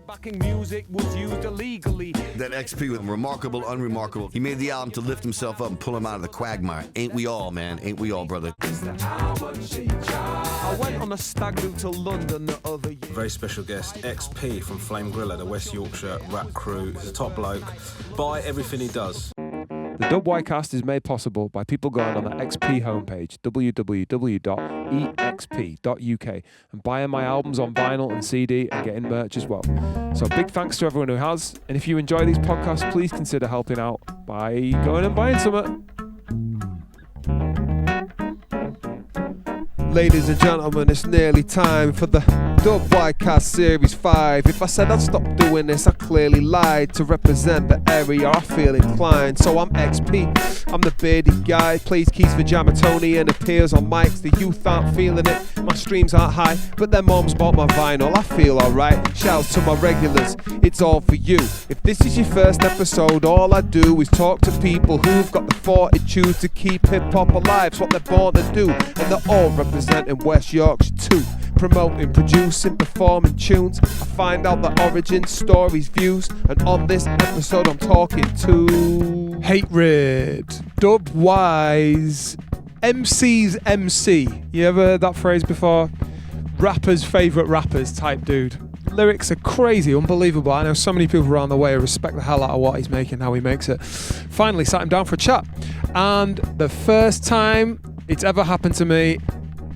Backing music was used illegally. That XP was remarkable, unremarkable. He made the album to lift himself up and pull him out of the quagmire. Ain't we all, man? Ain't we all, brother? I went on a stag do to London the other year. Very special guest, XP from Flame Griller, the West Yorkshire rap crew. He's a top bloke. Buy everything he does. The WYcast is made possible by people going on the XP homepage, www.exp.uk, and buying my albums on vinyl and CD and getting merch as well. So big thanks to everyone who has, and if you enjoy these podcasts, please consider helping out by going and buying some. Ladies and gentlemen, it's nearly time for the WYcast Series 5. If I said I'd stop doing this, I clearly lied. To represent the area, I feel inclined. So I'm XP, I'm the bearded guy. Plays keys for Jamatoni and appears on mics. The youth aren't feeling it, my streams aren't high, but their moms bought my vinyl, I feel alright. Shouts to my regulars, it's all for you. If this is your first episode, all I do is talk to people who've got the fortitude to keep hip-hop alive. It's what they're born to do, and they're all representing West Yorkshire too. Promoting, producing, performing tunes. I find out the origins, stories, views, and on this episode I'm talking to Hate-Rid, Dub-Wise, MC's MC. You ever heard that phrase before? Rappers' favourite rappers type dude. Lyrics are crazy, unbelievable. I know so many people around the way who respect the hell out of what he's making, how he makes it. Finally sat him down for a chat. And the first time it's ever happened to me,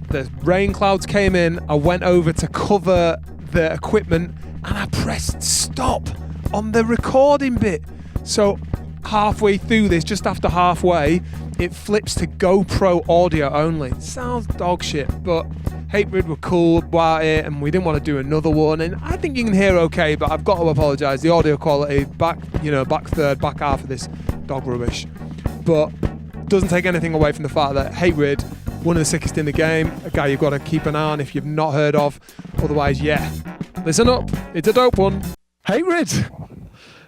the rain clouds came in, I went over to cover the equipment and I pressed stop on the recording bit. So halfway through this, just after halfway, it flips to GoPro audio only. It sounds dog shit, but Hate-Rid were cool about it and we didn't want to do another one, and I think you can hear okay, but I've got to apologise. The audio quality, back third, back half of this, dog rubbish. But doesn't take anything away from the fact that Hate-Rid, one of the sickest in the game, a guy you've got to keep an eye on if you've not heard of. Otherwise, yeah, listen up, it's a dope one. Hate-Rid.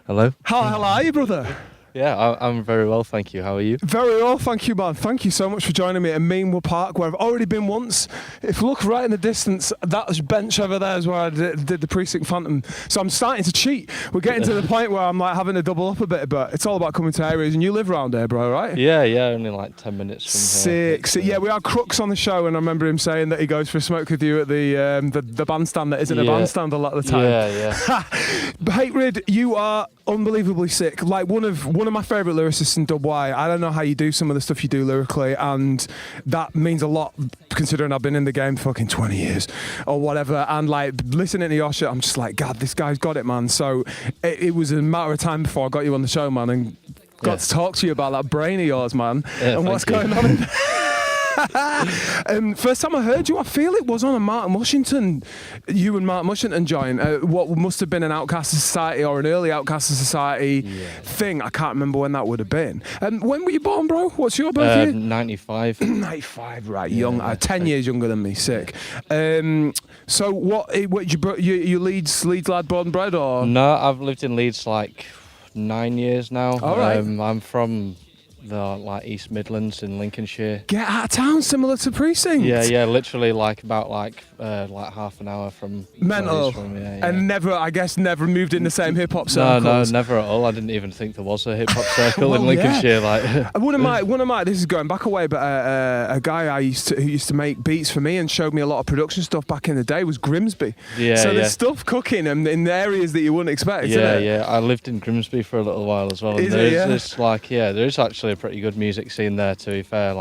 Hello. How are you, brother? Yeah, I'm very well, thank you. How are you? Very well, thank you, man. Thank you so much for joining me at Meanwood Park, where I've already been once. If you look right in the distance, that bench over there is where I did the Precinct Phantom. So I'm starting to cheat. We're getting to the point where I'm like having to double up a bit, but it's all about coming to areas. And you live around there, bro, right? Yeah, only like 10 minutes from here. Sick. Yeah, we had Crooks on the show, and I remember him saying that he goes for a smoke with you at the bandstand that isn't a bandstand a lot of the time. Yeah. But Hate-Rid, you are unbelievably sick. Like one of my favourite lyricists in Dub-Y. I don't know how you do some of the stuff you do lyrically, and that means a lot considering I've been in the game fucking 20 years or whatever, and like listening to your shit, I'm just like, God, this guy's got it, man. So it was a matter of time before I got you on the show, man, and got to talk to you about that brain of yours, man, and what's going on in there. First time I heard you, I feel it was on a Marc Mushington, you and Marc Mushington joint, what must have been an Outcast of Society or an early Outcast of Society thing. I can't remember when that would have been. When were you born, bro? What's your birth year? 95. 95, right, young, 10 years younger than me, sick. So what you Leeds lad, born and bred, or? No, I've lived in Leeds like 9 years now. All right. I'm from the like East Midlands in Lincolnshire. Get out of town, similar to Precinct. Yeah, literally like half an hour from mental. From, and never moved in the same hip hop circles. No, never at all. I didn't even think there was a hip hop circle in Lincolnshire. Yeah. Like one of my this is going back away, but a guy who used to make beats for me and showed me a lot of production stuff back in the day was Grimsby. So there's stuff cooking in the areas that you wouldn't expect. Yeah. I lived in Grimsby for a little while as well. There is actually a pretty good music scene there, to be fair.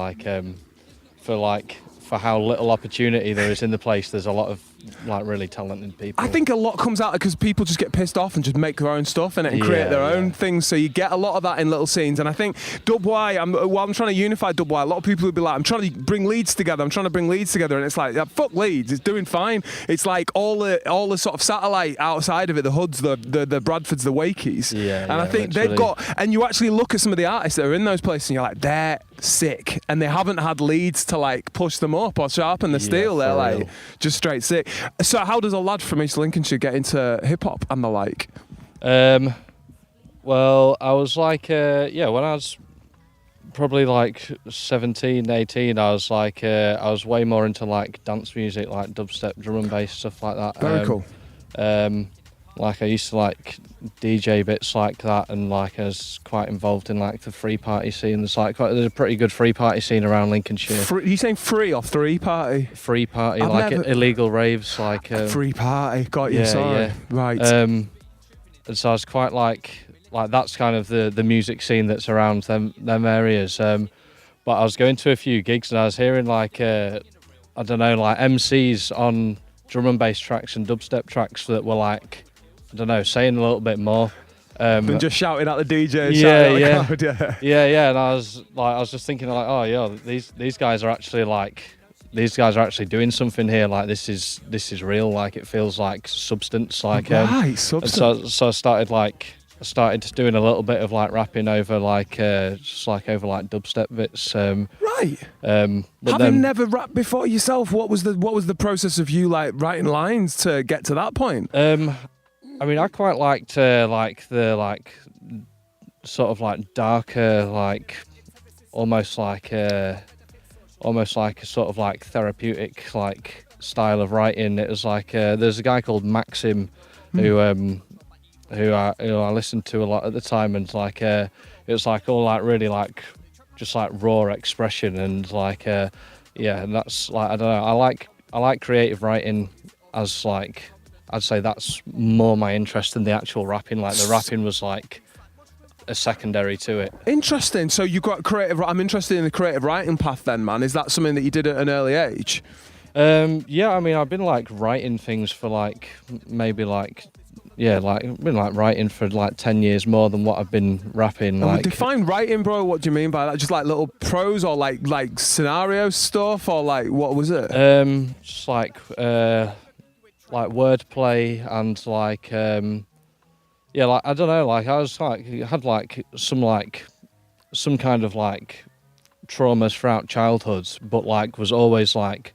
For how little opportunity there is in the place, there's a lot of like really talented people. I think a lot comes out because people just get pissed off and just make their own stuff and create their own things. So you get a lot of that in little scenes. And I think Dub-Y, I'm trying to unify Dub-Y. A lot of people would be like, I'm trying to bring Leeds together. And it's like, fuck Leeds, it's doing fine. It's like all the sort of satellite outside of it, the Hoods, the Bradfords, the Wakeys. And I think they've got, and you actually look at some of the artists that are in those places and you're like, they're sick. And they haven't had Leeds to like push them up or sharpen the steel. They're like just straight sick. So how does a lad from East Lincolnshire get into hip hop and the like? Well, I was like, when I was probably like 17, 18, I was like, I was way more into like dance music, like dubstep, drum and bass, stuff like that. Very cool. like I used to like DJ bits like that, and like I was quite involved in like the free party scene. There's a pretty good free party scene around Lincolnshire. You saying free or three party? Free party, I've like never- illegal raves, like Free party, got you. yeah, Sorry, yeah. right. And so I was quite like that's kind of the music scene that's around them areas. But I was going to a few gigs and I was hearing like I don't know, like MCs on drum and bass tracks and dubstep tracks that were like, I don't know, saying a little bit more. Than just shouting at the DJ. And Yeah, shouting yeah. at the crowd, Yeah, and I was just thinking like, oh yeah, these guys are actually doing something here. Like this is real. Like it feels like substance. Like Right, and substance. so I started doing a little bit of like rapping over like just like over like dubstep bits. Right. But Having then, never rapped before yourself, what was the process of you like writing lines to get to that point? I mean, I quite liked like the like sort of like darker, like almost like a sort of like therapeutic like style of writing. It was like there's a guy called Maxim who I listened to a lot at the time, and like it was like all like really like just like raw expression, and like and that's like I don't know, I like creative writing as like I'd say that's more my interest than the actual rapping. Like the rapping was like a secondary to it. Interesting. So you got creative. I'm interested in the creative writing path then, man. Is that something that you did at an early age? Yeah, I mean, I've been like writing things for like maybe like I've been like writing for like 10 years more than what I've been rapping. Like Define writing, bro. What do you mean by that? Just like little prose or like scenario stuff, or like what was it? just like wordplay and like like I don't know, like I was like had like some kind of like traumas throughout childhood, but like was always like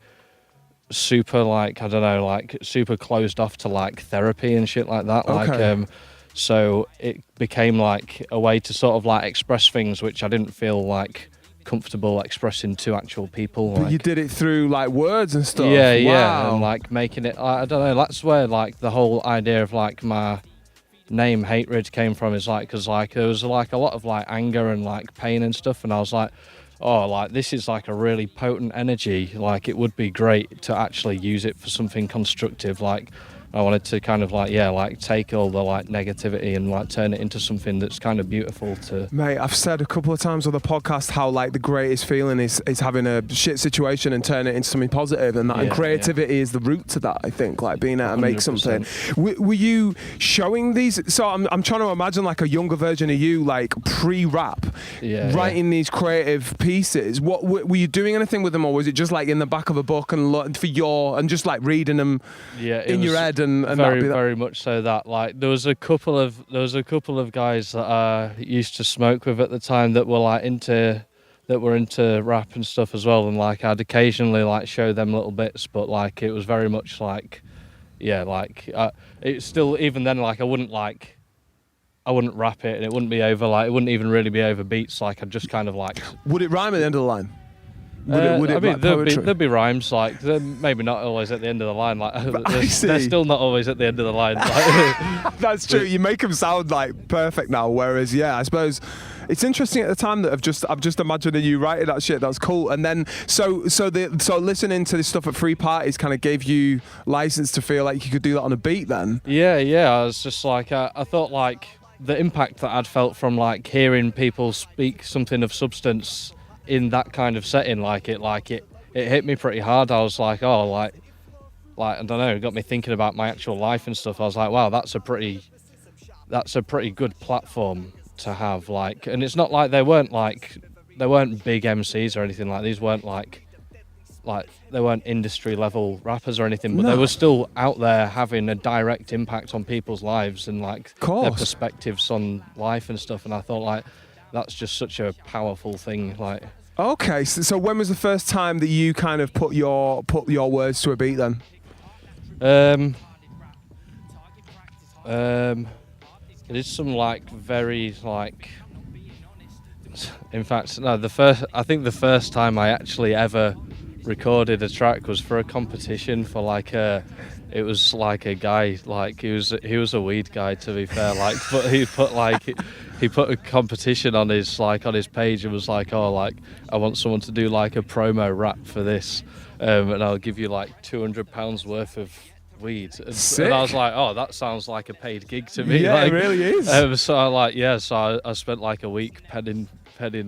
super like I don't know, like super closed off to like therapy and shit like that. Okay. Like so it became like a way to sort of like express things which I didn't feel like comfortable expressing to actual people. But like, you did it through like words and stuff. yeah, Wow. and like making it. I don't know. That's where like the whole idea of like my name Hate-Rid came from. Is like because like there was like a lot of like anger and like pain and stuff, and I was like, oh, like this is like a really potent energy. Like it would be great to actually use it for something constructive. Like I wanted to kind of like like take all the like negativity and like turn it into something that's kind of beautiful to. Mate, I've said a couple of times on the podcast how like the greatest feeling is having a shit situation and turning it into something positive, and that and creativity is the root to that. I think like being able to make 100%. something. Were you showing these? So I'm trying to imagine like a younger version of you, like pre-rap, writing these creative pieces. What were you doing anything with them, or was it just like in the back of a book and just like reading them in your head? And very much so that like there was a couple of guys that I used to smoke with at the time that were into rap and stuff as well, and like I'd occasionally like show them little bits, but like it was very much like it's still, even then, like I wouldn't rap it, and it wouldn't be over it wouldn't even really be over beats. Like I'd just kind of like. Would it rhyme at the end of the line? Would it I mean, like poetry? there'd be rhymes, like they're maybe not always at the end of the line. Like they're still not always at the end of the line. Like, That's true. You make them sound like perfect now. Whereas, I suppose it's interesting at the time that I'm just imagining you writing that shit. That's cool. And then so listening to this stuff at free parties kind of gave you license to feel like you could do that on a beat. Then I was just like I thought like the impact that I'd felt from like hearing people speak something of substance in that kind of setting, like it hit me pretty hard. I was like, oh, like I don't know, it got me thinking about my actual life and stuff. I was like, wow, that's a pretty good platform to have. Like, and it's not like they weren't big MCs or anything. Like these weren't like they weren't industry level rappers or anything, but they were still out there having a direct impact on people's lives and like their perspectives on life and stuff. And I thought like that's just such a powerful thing. Like. Okay, so when was the first time that you kind of put your words to a beat then? It is some like very like. In fact, no. I think the first time I actually ever recorded a track was for a competition for like it was like a guy, like he was a weed guy, to be fair, like, but he put a competition on his page and was like, oh, like, I want someone to do like a promo rap for this, and I'll give you like £200 worth of weed. And I was like, oh, that sounds like a paid gig to me. Yeah, like, it really is. So I spent like a week penning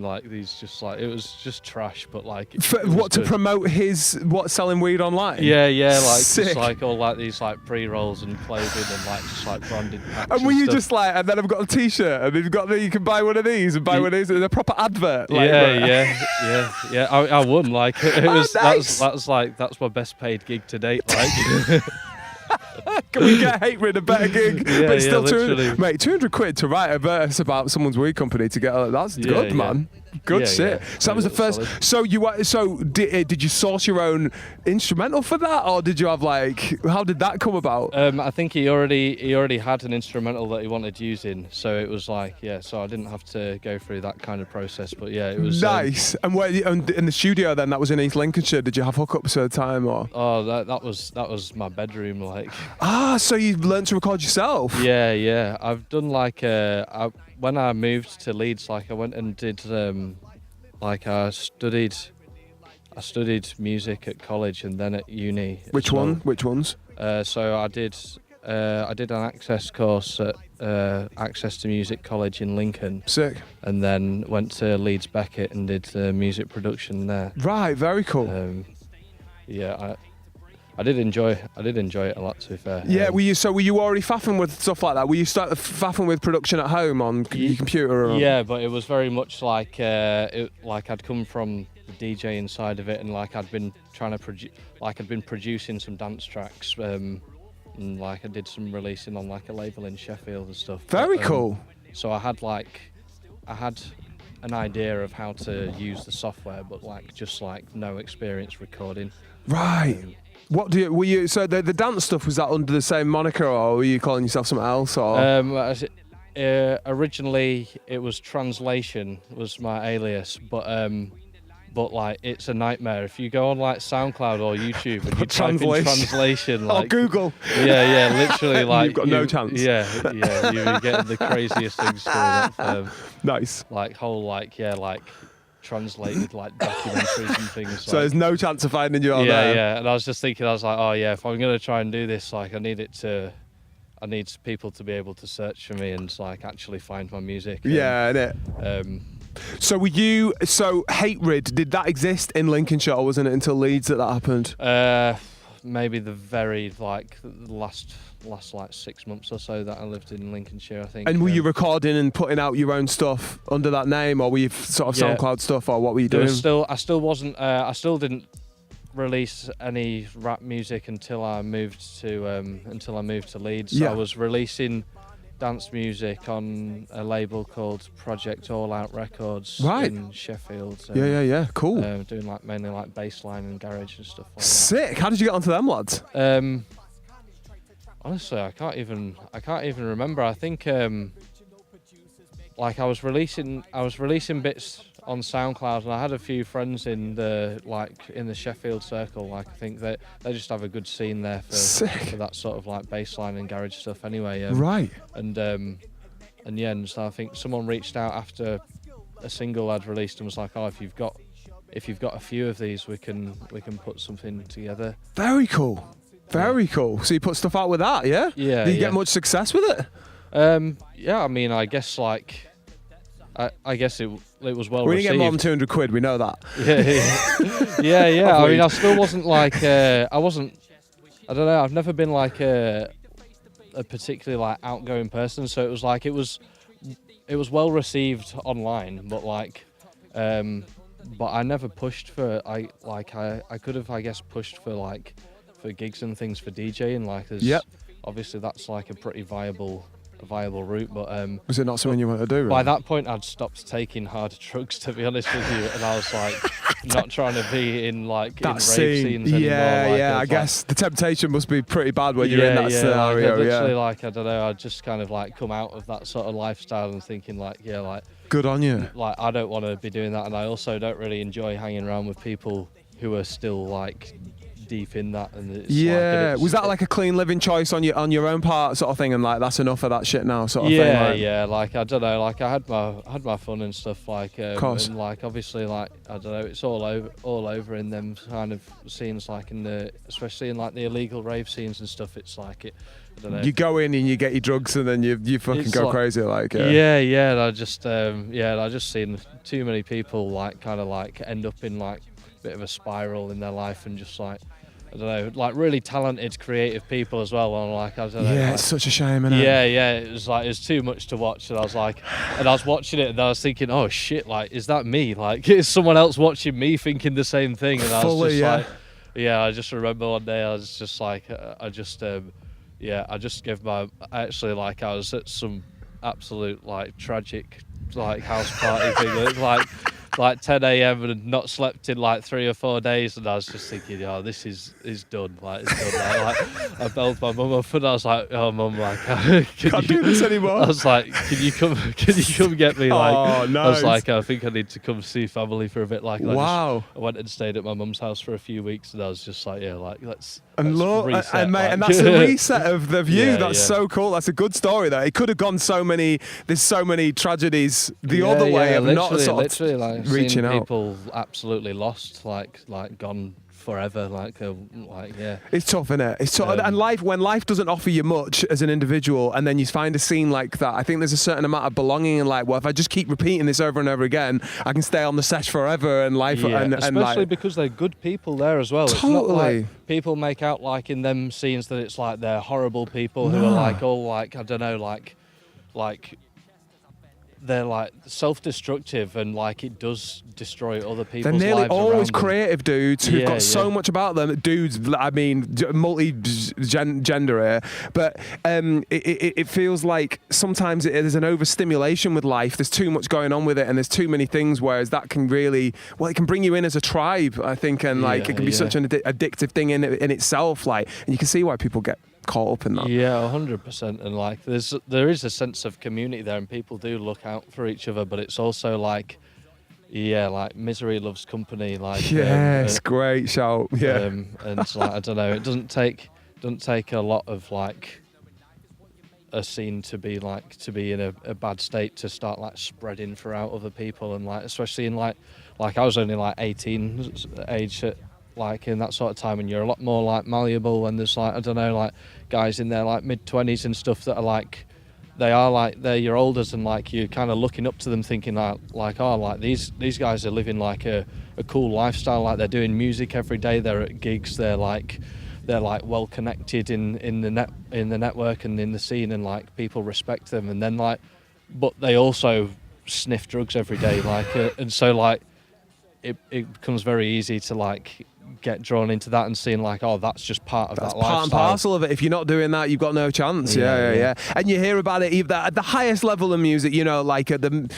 like these, just like, it was just trash, but like What, to promote his selling weed online? yeah, like Sick. just like all like these like pre-rolls and clothing and like just like branded packs. And were you stuff. just like, and then I've got a T-shirt, and you've got you can buy one of these and buy one of these, and a proper advert. Like, yeah. I won. Like it was. Nice. That's my best paid gig to date. Like. Can we get Hate-Rid a better gig? Yeah, But it's still literally. mate, £200 to write a verse about someone's weed company to get. That's good, yeah. man. Good Yeah, shit. yeah. So that was the first. Solid. So did you source your own instrumental for that, or did you have like? How did that come about? I think he already had an instrumental that he wanted using, so it was like, yeah. So I didn't have to go through that kind of process, but yeah, it was Nice. And where in the studio then? That was in East Lincolnshire. Did you have hookups at the time, or? Oh, that was my bedroom, like. So you learned to record yourself? Yeah. I've done like when I moved to Leeds, like I went and did like I studied music at college and then at uni. Which one? Which ones? So I did an access course at Access to Music College in Lincoln. Sick. And then went to Leeds Beckett and did music production there. Right. Very cool. Yeah, I did enjoy it a lot, to be fair. Yeah, were you already faffing with stuff like that? Were you start faffing with production at home on your computer? Or? Yeah, but it was very much like I'd come from the DJing side of it, and like I'd been trying to I'd been producing some dance tracks, and like I did some releasing on like a label in Sheffield and stuff. Very cool. So I had an idea of how to use the software, but like just like no experience recording. Right. Were you? So the dance stuff, was that under the same moniker, or were you calling yourself something else? Or originally it was Translation was my alias, but like it's a nightmare if you go on like SoundCloud or YouTube and you type in translation, like Google. Yeah, literally, like you've got no chance. Yeah, you're getting the craziest things coming up. Nice. Like whole like translated like documentaries and things. So there's no chance of finding you on there. Yeah. And I was just thinking, I was like, oh yeah, if I'm gonna try and do this, like I need people to be able to search for me and like actually find my music. Yeah, innit? So Hate-Rid, did that exist in Lincolnshire, or wasn't it until Leeds that happened? Maybe the very like last like 6 months or so that I lived in Lincolnshire, I think. And were you recording and putting out your own stuff under that name, or were you sort of SoundCloud stuff, or what were you doing? I still didn't release any rap music until I moved to Leeds. Yeah. I was releasing dance music on a label called Project All Out Records in Sheffield. Yeah. Cool. Doing like mainly like bassline and garage and stuff like that. Sick. How did you get onto them lads? Honestly, I can't even remember. I think like I was releasing bits on SoundCloud, and I had a few friends in the Sheffield circle. Like I think they just have a good scene there for that sort of like bassline and garage stuff. Anyway, right. And so I think someone reached out after a single I'd released and was like, oh, if you've got a few of these, we can put something together. Very cool. Very cool. So you put stuff out with that, yeah? Yeah. Did you get much success with it? Yeah, I mean, I guess like, I guess it was well received. We didn't get more than £200, we know that. Yeah. I mean, I still wasn't like, I don't know, I've never been like a particularly like outgoing person, so it was like, it was well received online, but like, but I never pushed for, I could have, I guess, pushed for like, for gigs and things for DJing, like there's obviously that's like a pretty viable route, but was it not something you wanted to do? Really? By that point I'd stopped taking hard drugs, to be honest with you, and I was like not trying to be in like that in rave scenes anymore. I guess the temptation must be pretty bad when you're in that scenario. Like, literally, like I don't know, I just kind of like come out of that sort of lifestyle and thinking like, like good on you. Like I don't want to be doing that, and I also don't really enjoy hanging around with people who are still like deep in that, and it's Yeah, like, was that like a clean living choice on your own part, sort of thing, and like that's enough of that shit now, sort of thing? Yeah, like I don't know, like I had my fun and stuff, like course. and like obviously, like I don't know, it's all over in them kind of scenes, like in the, especially in like the illegal rave scenes and stuff. It's like it, I don't know. You go in and you get your drugs, and then you fucking It's go like, crazy, like yeah. And I just I just seen too many people like kind of like end up in like a bit of a spiral in their life, and just like, I don't know, like really talented, creative people as well. And like, I don't know. Yeah, like, it's such a shame, isn't it? Yeah. It was like, it's too much to watch. And I was like, and I was watching it and I was thinking, oh shit, like, is that me? Like, is someone else watching me thinking the same thing? And I was Fully, just yeah. like, I just remember one day I was just like, I just gave my, actually, like, I was at some absolute like tragic like house party thing. It was like 10 a.m. and not slept in like 3 or 4 days, and I was just thinking, oh, this is done. Like, it's done. Like, I belled my mum up and I was like, oh mum, like, Can't do this anymore. I was like, can you come get me? Like, Oh, no. I was like, I think I need to come see family for a bit. Like, Wow. I went and stayed at my mum's house for a few weeks, and I was just like, yeah, like, let's reset, and mate, like. and that's a reset of the view. Yeah, that's so cool. That's a good story though. It could have gone so many. There's so many tragedies the other way of not sort of like reaching out. People absolutely lost, like gone forever, like yeah. It's tough, isn't it? It's tough. And when life doesn't offer you much as an individual, and then you find a scene like that, I think there's a certain amount of belonging in like, well, if I just keep repeating this over and over again, I can stay on the sesh forever and life. And especially like, because they're good people there as well. Totally. It's not like people make out like in them scenes that it's like they're horrible people who are like all like, I don't know, like they're like self-destructive, and like it does destroy other people's they're nearly lives always around them. creative dudes who've got so much about them. Dudes, I mean, multi-gender here, but it feels like sometimes there's an overstimulation with life. There's too much going on with it, and there's too many things. Whereas that can really, well, it can bring you in as a tribe, I think, and like it can be such an addictive thing in itself. Like, and you can see why people get caught up in that. Yeah, 100%. And like, there is a sense of community there, and people do look out for each other. But it's also like, like misery loves company. Like, yes, great shout. Yeah, and it's like, I don't know. It doesn't take a lot of like a scene to be in a bad state to start like spreading throughout other people, and like especially in like I was only like 18 age at, like in that sort of time, and you're a lot more like malleable, and there's like, I don't know, like guys in their like mid-20s and stuff that are like, they're your elders, and like you're kind of looking up to them thinking like oh, like these guys are living like a cool lifestyle, like they're doing music every day, they're at gigs, they're like well connected in the network and in the scene, and like people respect them, and then like, but they also sniff drugs every day, like and so like it becomes very easy to like get drawn into that and seeing like, oh, that's just part of that lifestyle. Part and parcel of it. If you're not doing that, you've got no chance. Yeah. And you hear about it either at the highest level of music, you know, like at the,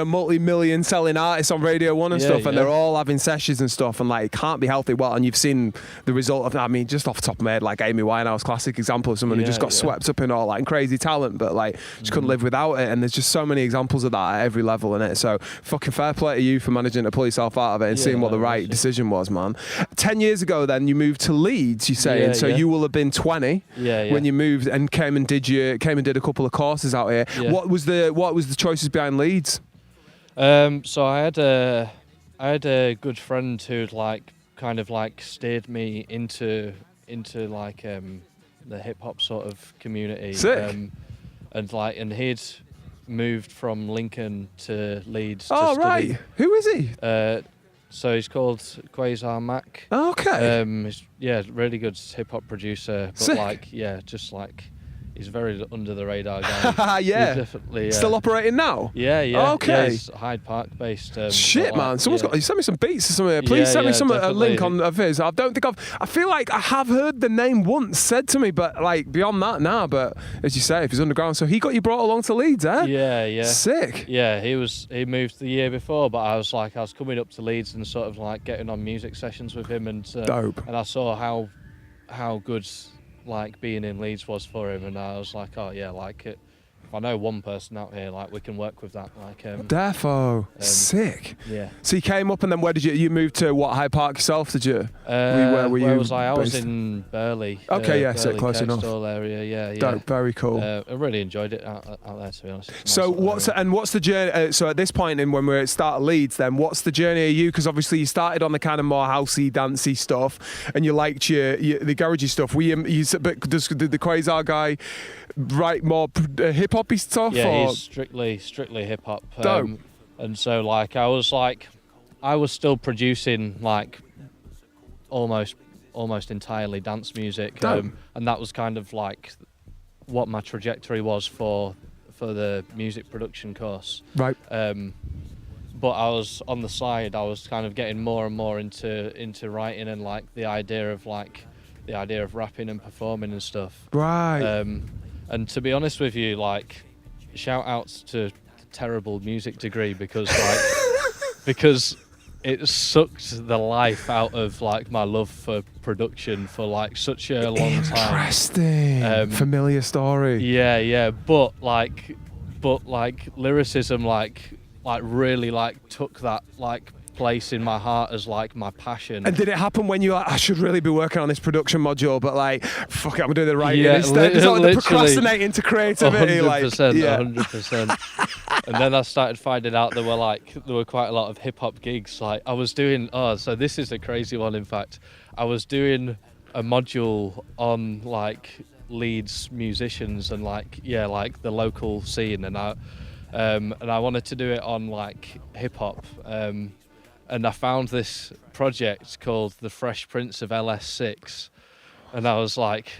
multi-million selling artists on Radio 1 and stuff, and they're all having sessions and stuff, and like it can't be healthy. Well, and you've seen the result of that. I mean, just off the top of my head, like Amy Winehouse, classic example of someone who just got swept up in all like crazy talent, but like just couldn't live without it. And there's just so many examples of that at every level in it. So fucking fair play to you for managing to pull yourself out of it and seeing what the right decision was, man. 10 years ago then you moved to Leeds, you saying, so you will have been 20 when you moved and came and did a couple of courses out here. What was the choices behind Leeds? So I had a good friend who'd like kind of like steered me into like the hip hop sort of community. Sick. And he'd moved from Lincoln to Leeds. Oh, right. Who is he? So he's called Quasar Mack. Okay. He's, really good hip hop producer. But Sick. just like he's a very under the radar guy. Yeah. He's definitely still operating now. Yeah. Okay. Yeah, he's Hyde Park based. Shit, man. Someone's got. Send me some beats or something. Please send me a link of his. I don't think I feel like I have heard the name once said to me, but like beyond that now. But as you say, if he's underground, so he got you brought along to Leeds, eh? Yeah. Sick. Yeah, he moved the year before, but I was coming up to Leeds and sort of like getting on music sessions with him, and dope. And I saw how good like being in Leeds was for him, and I was like, oh yeah, like I know one person out here, like we can work with that. Like, Defo, sick. Yeah. So you came up, and then where did you moved to? What, Hyde Park yourself? Did you? Where were you? Where was I? I was based? in Burley. Okay, yeah, so Burley, close enough. Kirkstall area, yeah. Dope, very cool. I really enjoyed it out there, to be honest. It's a So nice little area. what's the journey? So at this point in when we're at start of Leeds, then what's the journey of you? Because obviously you started on the kind of more housey, dancey stuff, and you liked the garagey stuff. But did the Quasar guy write more hip hoppy stuff? Yeah, or? he's strictly hip hop. Dope. And so I was still producing like almost entirely dance music, Dope. and that was kind of like what my trajectory was for the music production course. Right. But I was on the side. I was kind of getting more and more into writing and like the idea of rapping and performing and stuff. Right. And to be honest with you, like, shout outs to the terrible music degree because it sucked the life out of like my love for production for like such a long time. Interesting. Familiar story. Yeah. But lyricism like really like took that like place in my heart as like my passion. And did it happen when you're like, I should really be working on this production module, but like, fuck it, I'm doing the writing Yeah, instead? It's like the literally. procrastinating to creativity. 100%. And then I started finding out there were quite a lot of hip hop gigs. Like I was doing, so this is a crazy one. In fact, I was doing a module on like Leeds musicians and like the local scene, and I wanted to do it on like hip hop. And I found this project called The Fresh Prince of LS6, and I was like,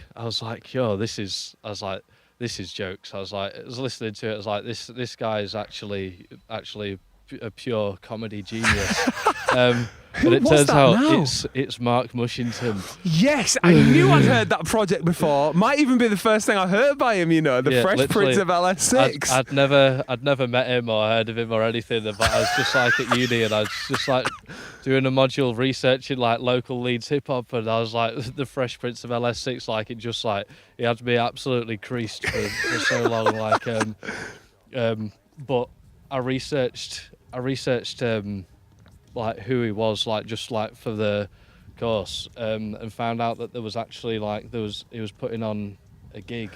yo, this is jokes. I was listening to it. I was like, this guy is actually a pure comedy genius. But it turns out it's Marc Mushington. Yes, I knew I'd heard that project before. Might even be the first thing I heard by him. The Fresh Prince of LS6. I'd never met him or heard of him or anything, but I was just like at uni and I was just like doing a module researching like local Leeds hip hop, and I was like the Fresh Prince of LS6. Like it just like he had me absolutely creased for so long. Like but I researched like who he was, like just like for the course, and found out that there was actually like he was putting on a gig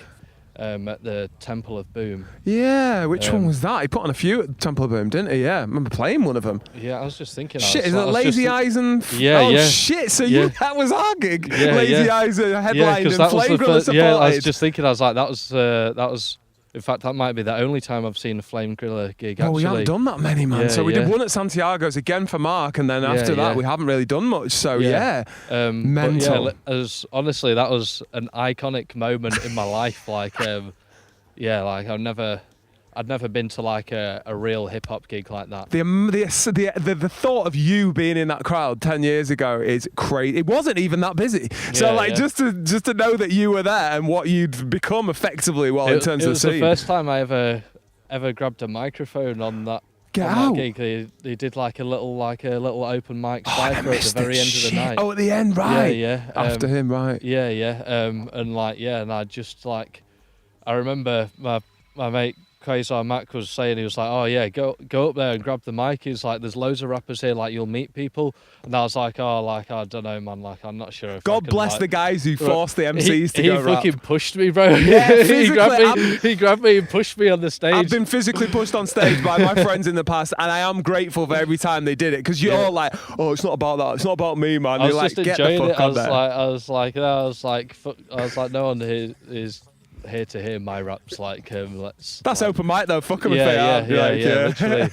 at the Temple of Boom. Yeah, which one was that? He put on a few at the Temple of Boom, didn't he? Yeah, I remember playing one of them. Yeah, I was just thinking. Shit, is it Lazy Eyes and... Yeah, oh, yeah. shit, so that was our gig. Yeah, Lazy Eyes headlined and Flame Griller supported. Yeah, I was just thinking, I was like, that was... In fact, that might be the only time I've seen a Flame Griller gig, actually. Oh, we haven't done that many, man. Yeah, so we did one at Santiago's again for Mark, and then after that, we haven't really done much. So, mental. But honestly, that was an iconic moment in my life. Like, like I'd never been to like a real hip hop gig like that. The thought of you being in that crowd 10 years ago is crazy. It wasn't even that busy. So just to know that you were there and what you'd become effectively in terms of the scene. It was the first time I ever grabbed a microphone on that. That gig. They did like a little open mic cypher at the very end of the night. Oh, at the end, right? Yeah. After him, right? Yeah. And I just like, I remember my mate Quasar Mack was saying, he was like, oh yeah, go up there and grab the mic. He's like, there's loads of rappers here, like you'll meet people. And I was like, I don't know, man, like I'm not sure if God bless the guys who forced the MCs to go rap. He fucking pushed me, bro. Yeah, he grabbed me and pushed me on the stage. I've been physically pushed on stage by my friends in the past, and I am grateful for every time they did it, because you're all like, oh, it's not about that, it's not about me, man. I was like, just get the enjoying fuck it. on there. I was like, no one here is here to hear my raps. Like, let's. That's open mic though. Fuck them yeah, if they are. Literally.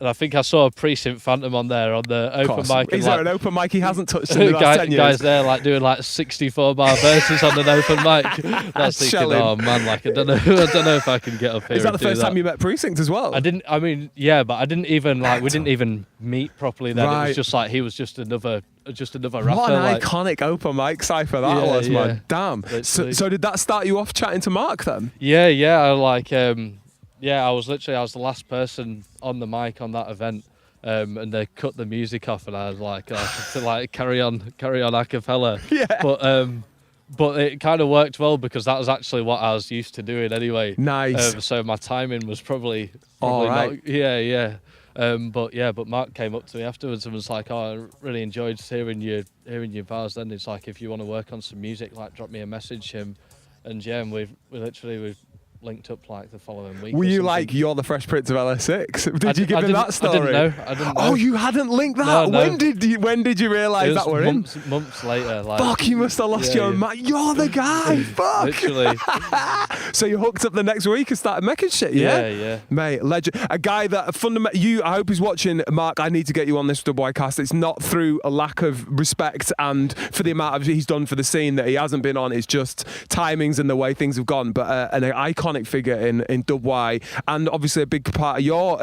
And I think I saw a Precinct Phantom on there on the open mic. Is there an open mic he hasn't touched in the last 10 years? Guys there like doing like 64 bar verses on an open mic. That's thinking, oh man, like I don't know if I can get up here. Is that the first time you met Precinct as well? But I didn't even like, we didn't even meet properly then. Right. It was just like he was just another rapper. What an iconic open mic cypher that was, man. Damn. So did that start you off chatting to Mark then? Yeah. I was the last person on the mic on that event, and they cut the music off, and I was like, to like carry on a cappella. Yeah. but it kind of worked well because that was actually what I was used to doing anyway. Nice. So my timing was probably All right. not, yeah. But Mark came up to me afterwards and was like, "Oh, I really enjoyed hearing your bars." Then it's like, if you want to work on some music, like drop me a message. And we've linked up like the following week. Were or you something. like, you're the Fresh Prince of LS6? Did you give him that story? I didn't know. Oh, you hadn't linked that? No. When did you realise that we're in? Months later. Like, Fuck, you must have lost your mind. You're the guy. Fuck. Literally. So you hooked up the next week and started making shit, yeah? Yeah. Mate, legend. A guy that I hope he's watching. Mark, I need to get you on this WYcast. It's not through a lack of respect and for the amount of he's done for the scene that he hasn't been on. It's just timings and the way things have gone. But an iconic figure in WY, and obviously a big part of your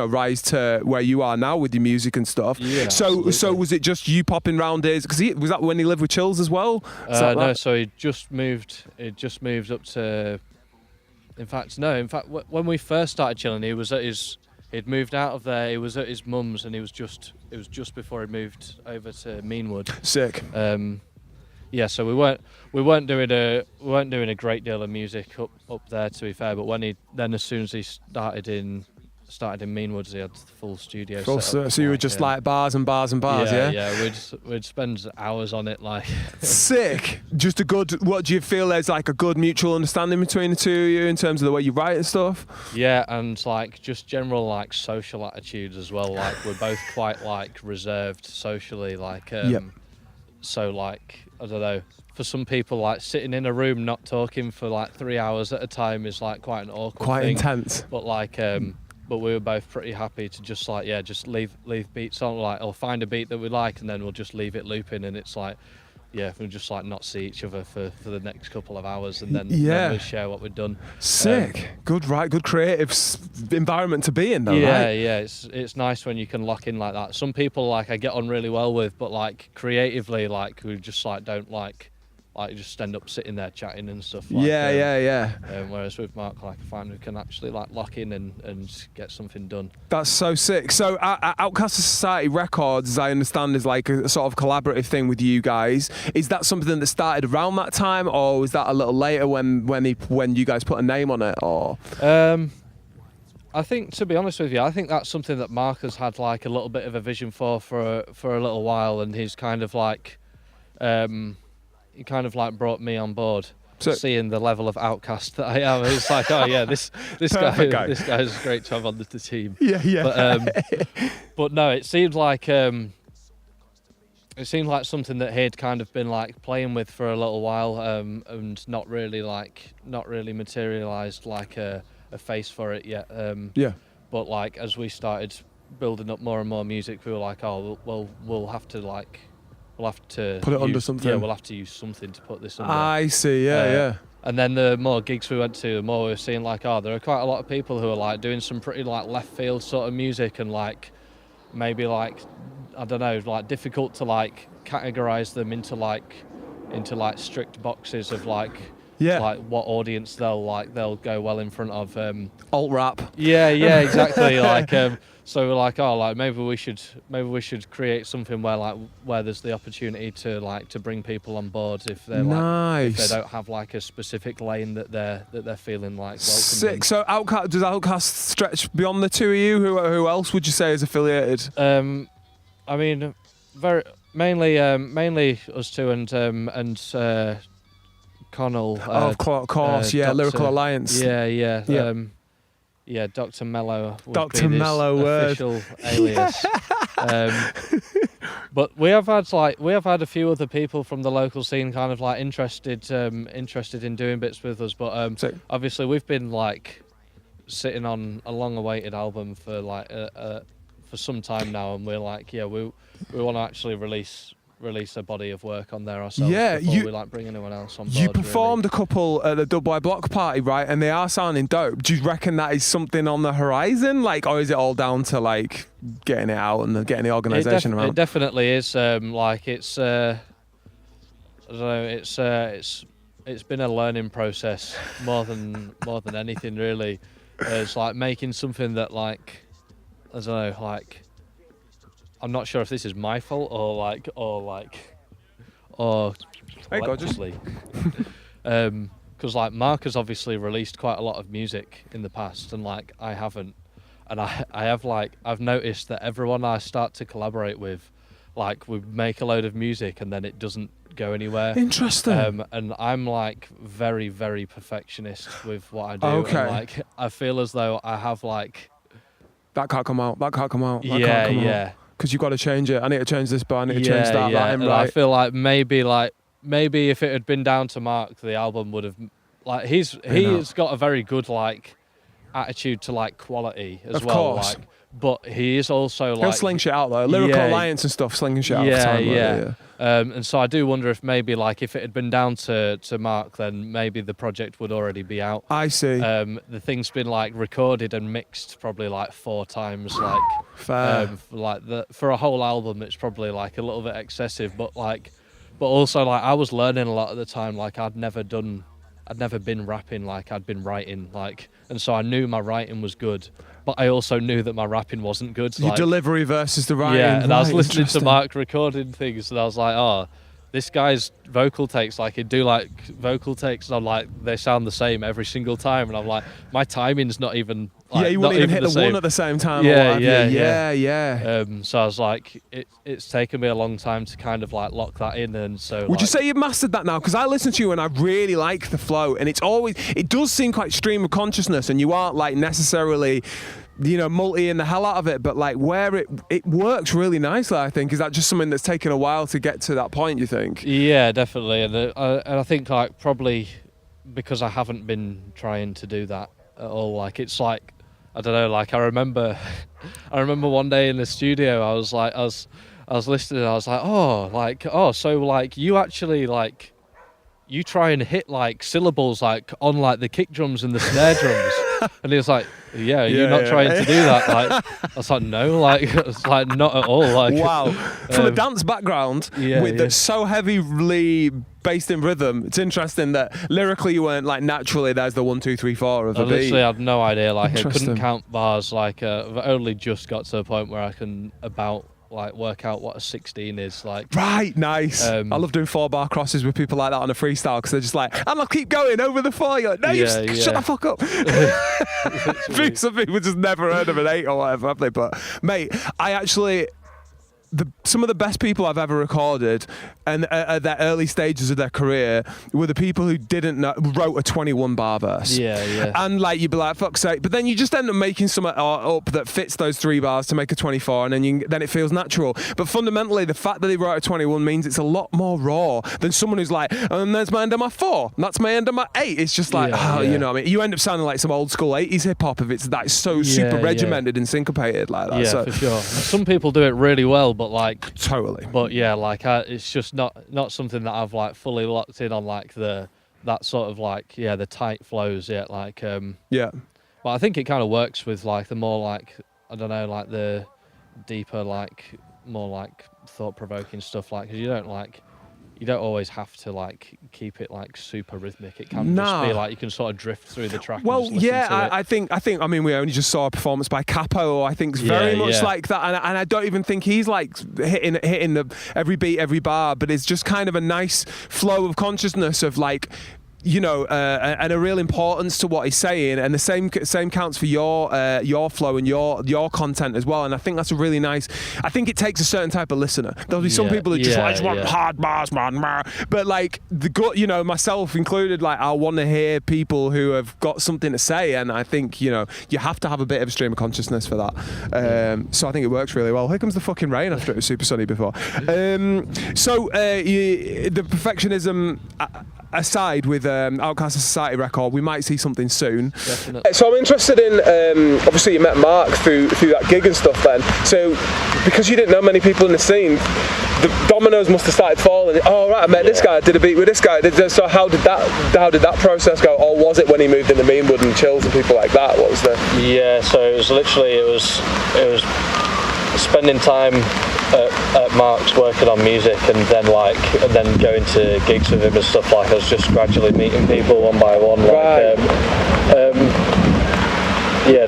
rise to where you are now with your music and stuff. Yeah, so was it just you popping round his, because was that when he lived with Chills as well? No, so he just moved up to, in fact when we first started chilling, he'd moved out of there. He was at his mum's, and it was just before he moved over to Meanwood. Sick. Yeah, so we weren't doing a great deal of music up there, to be fair. But as soon as he started in Meanwood, he had the full studio. So you were just like bars and bars and bars, yeah? Yeah, we'd spend hours on it, like. Sick. Just a good. What do you feel there's like a good mutual understanding between the two of you in terms of the way you write and stuff? Yeah, and like just general like social attitudes as well. Like we're both quite like reserved socially, like. Yep. So like, I don't know, for some people like sitting in a room not talking for like 3 hours at a time is like quite an awkward Quite thing. intense. But like but we were both pretty happy to just like just leave beats on, like, or find a beat that we like and then we'll just leave it looping, and it's like we'll just like not see each other for the next couple of hours, and then we'll share what we've done. Sick. Good creative environment to be in though, right? Yeah, it's nice when you can lock in like that. Some people like I get on really well with, but like creatively, like we just like don't like just end up sitting there chatting and stuff. Like, Yeah. Whereas with Mark, like I find we can actually like lock in and get something done. That's so sick. So Outcast of Society Records, as I understand, is like a sort of collaborative thing with you guys. Is that something that started around that time, or was that a little later when you guys put a name on it? Or I think, to be honest with you, I think that's something that Mark has had like a little bit of a vision for a little while, and he's kind of like he kind of like brought me on board. So, seeing the level of outcast that I am, it's like, oh yeah, this guy's great to have on the team. Yeah. But no, it seemed like something that he'd kind of been like playing with for a little while, and not really materialised like a face for it yet. But like as we started building up more and more music, we were like, oh well, we'll have to put it under something. Yeah, we'll have to use something to put this under. I see. Yeah. And then the more gigs we went to, the more we were seeing like, oh, there are quite a lot of people who are like doing some pretty like left field sort of music, and like maybe like, I don't know, like difficult to like categorize them into like strict boxes of like what audience they'll go well in front of. Alt rap. Yeah, exactly. Like so we're like, oh, like maybe we should create something where there's the opportunity to bring people on board if they're if they don't have like a specific lane that they're feeling like welcome. Sick. So does Outcast stretch beyond the two of you? Who else would you say is affiliated? I mean, mainly us two and Connell. Of course, Lyrical Alliance. Yeah, Dr. Mello. Dr. Mello official alias. But we have had a few other people from the local scene kind of like interested in doing bits with us. But obviously we've been like sitting on a long-awaited album for like for some time now, and we're like, we want to actually release a body of work on there ourselves before we like bring anyone else on board. You performed a couple at the WY Block Party, right? And they are sounding dope. Do you reckon that is something on the horizon, like, or is it all down to like getting it out and getting the organisation around? It definitely is. Like it's, I don't know. It's been a learning process more than anything really. It's like making something that like, I don't know, like. I'm not sure if this is my fault or Hey, gorgeous. collectively. Because like Marc has obviously released quite a lot of music in the past, and like I haven't, and I've noticed that everyone I start to collaborate with, like we make a load of music and then it doesn't go anywhere. Interesting. And I'm like very, very perfectionist with what I do. Okay. And, like I feel as though I have like That can't come out. That can't come out. That yeah, can't come yeah. out. Because you've got to change it. I need to change this, but I need to change that. Yeah. That ain't And right. I feel like maybe if it had been down to Marc, the album would have like he's got a very good like attitude to like quality as Of well. course. Like, but he is also like He'll sling shit out though. Lyrical Yeah. Alliance and stuff, slinging shit out. all the time, Yeah. And so I do wonder if maybe like if it had been down to Marc, then maybe the project would already be out. I see. The thing's been like recorded and mixed probably like 4 times. Like Fair. for a whole album, it's probably like a little bit excessive. But also like I was learning a lot at the time. Like I'd never been rapping. Like I'd been writing. Like and so I knew my writing was good. But I also knew that my rapping wasn't good. Your Like, delivery versus the writing. yeah, and I was Right, listening to interesting. Marc recording things, and I was like, oh, this guy's vocal takes, like he'd do like vocal takes, and I'm like, they sound the same every single time, and I'm like, my timing's not even. Like, Yeah, you not wouldn't even hit the same. one at the same time. Yeah, or what have you. yeah. yeah. So I was like, it's taken me a long time to kind of like lock that in, and so. Would you say you've mastered that now? Because I listen to you and I really like the flow, and it does seem quite stream of consciousness, and you aren't like necessarily, multi-ing the hell out of it, but like where it works really nicely, I think. Is that just something that's taken a while to get to that point, you think? Yeah, definitely, and I think like probably because I haven't been trying to do that at all. Like it's like I don't know. Like I remember one day in the studio, I was listening, and I was like, so like you actually like you try and hit like syllables like on like the kick drums and the snare drums, and he was like, yeah, you're not trying to do that. Like I was like, no, like it's like not at all. Like Wow. From a dance background, that's so heavily based in rhythm, it's interesting that lyrically you weren't like naturally there's the 1, 2, 3, 4 of I a beat. literally had no idea. Like I Interesting. couldn't count bars. Like I've only just got to the point where I can about like work out what a 16 is. Like Right, nice. I love doing 4-bar crosses with people like that on a freestyle because they're just like, I'm gonna keep going over the 4. You're like, no, shut the fuck up. Some people just never heard of an 8 or whatever, have they? But mate, I actually. Some of the best people I've ever recorded, and at their early stages of their career, were the people who wrote a 21-bar verse. Yeah. And like you'd be like, fuck's sake, but then you just end up making something up that fits those 3 bars to make a 24, and then it feels natural. But fundamentally, the fact that they wrote a 21 means it's a lot more raw than someone who's like, and that's my end of my 4, and that's my end of my 8. It's just like, you know what I mean? You end up sounding like some old school 80s hip hop if it's that so super regimented and syncopated like that. Yeah, So, for sure. Some people do it really well, but like totally. But yeah, like it's just not something that I've like fully locked in on, like that sort of like the tight flows yet. Like yeah. But I think it kind of works with like the more like I don't know, like the deeper, like more like thought-provoking stuff. Like 'cause you don't always have to like keep it like super rhythmic. It can just be like you can sort of drift through the track. Well, and just listen to it. I think. I mean, we only just saw a performance by Capo. I think it's very much like that, and I don't even think he's like hitting the every beat, every bar, but it's just kind of a nice flow of consciousness of like. And a real importance to what he's saying, and the same counts for your flow and your content as well. And I think that's a really nice. I think it takes a certain type of listener. There'll be some people who just want hard bars, man. But like myself included, like I want to hear people who have got something to say, and I think you have to have a bit of a stream of consciousness for that. So I think it works really well. Here comes the fucking rain after it was super sunny before. The perfectionism. Aside with Outcast of Society record, we might see something soon. Definitely. So I'm interested in, obviously you met Marc through that gig and stuff then, so because you didn't know many people in the scene, the dominoes must have started falling. Oh right, I met this guy, I did a beat with this guy. So how did that process go? Or was it when he moved into Meanwood and Chills and people like that? What was the... Yeah, so it was spending time at Marc's working on music, and then going to gigs with him and stuff. Like I was just gradually meeting people one by one. Like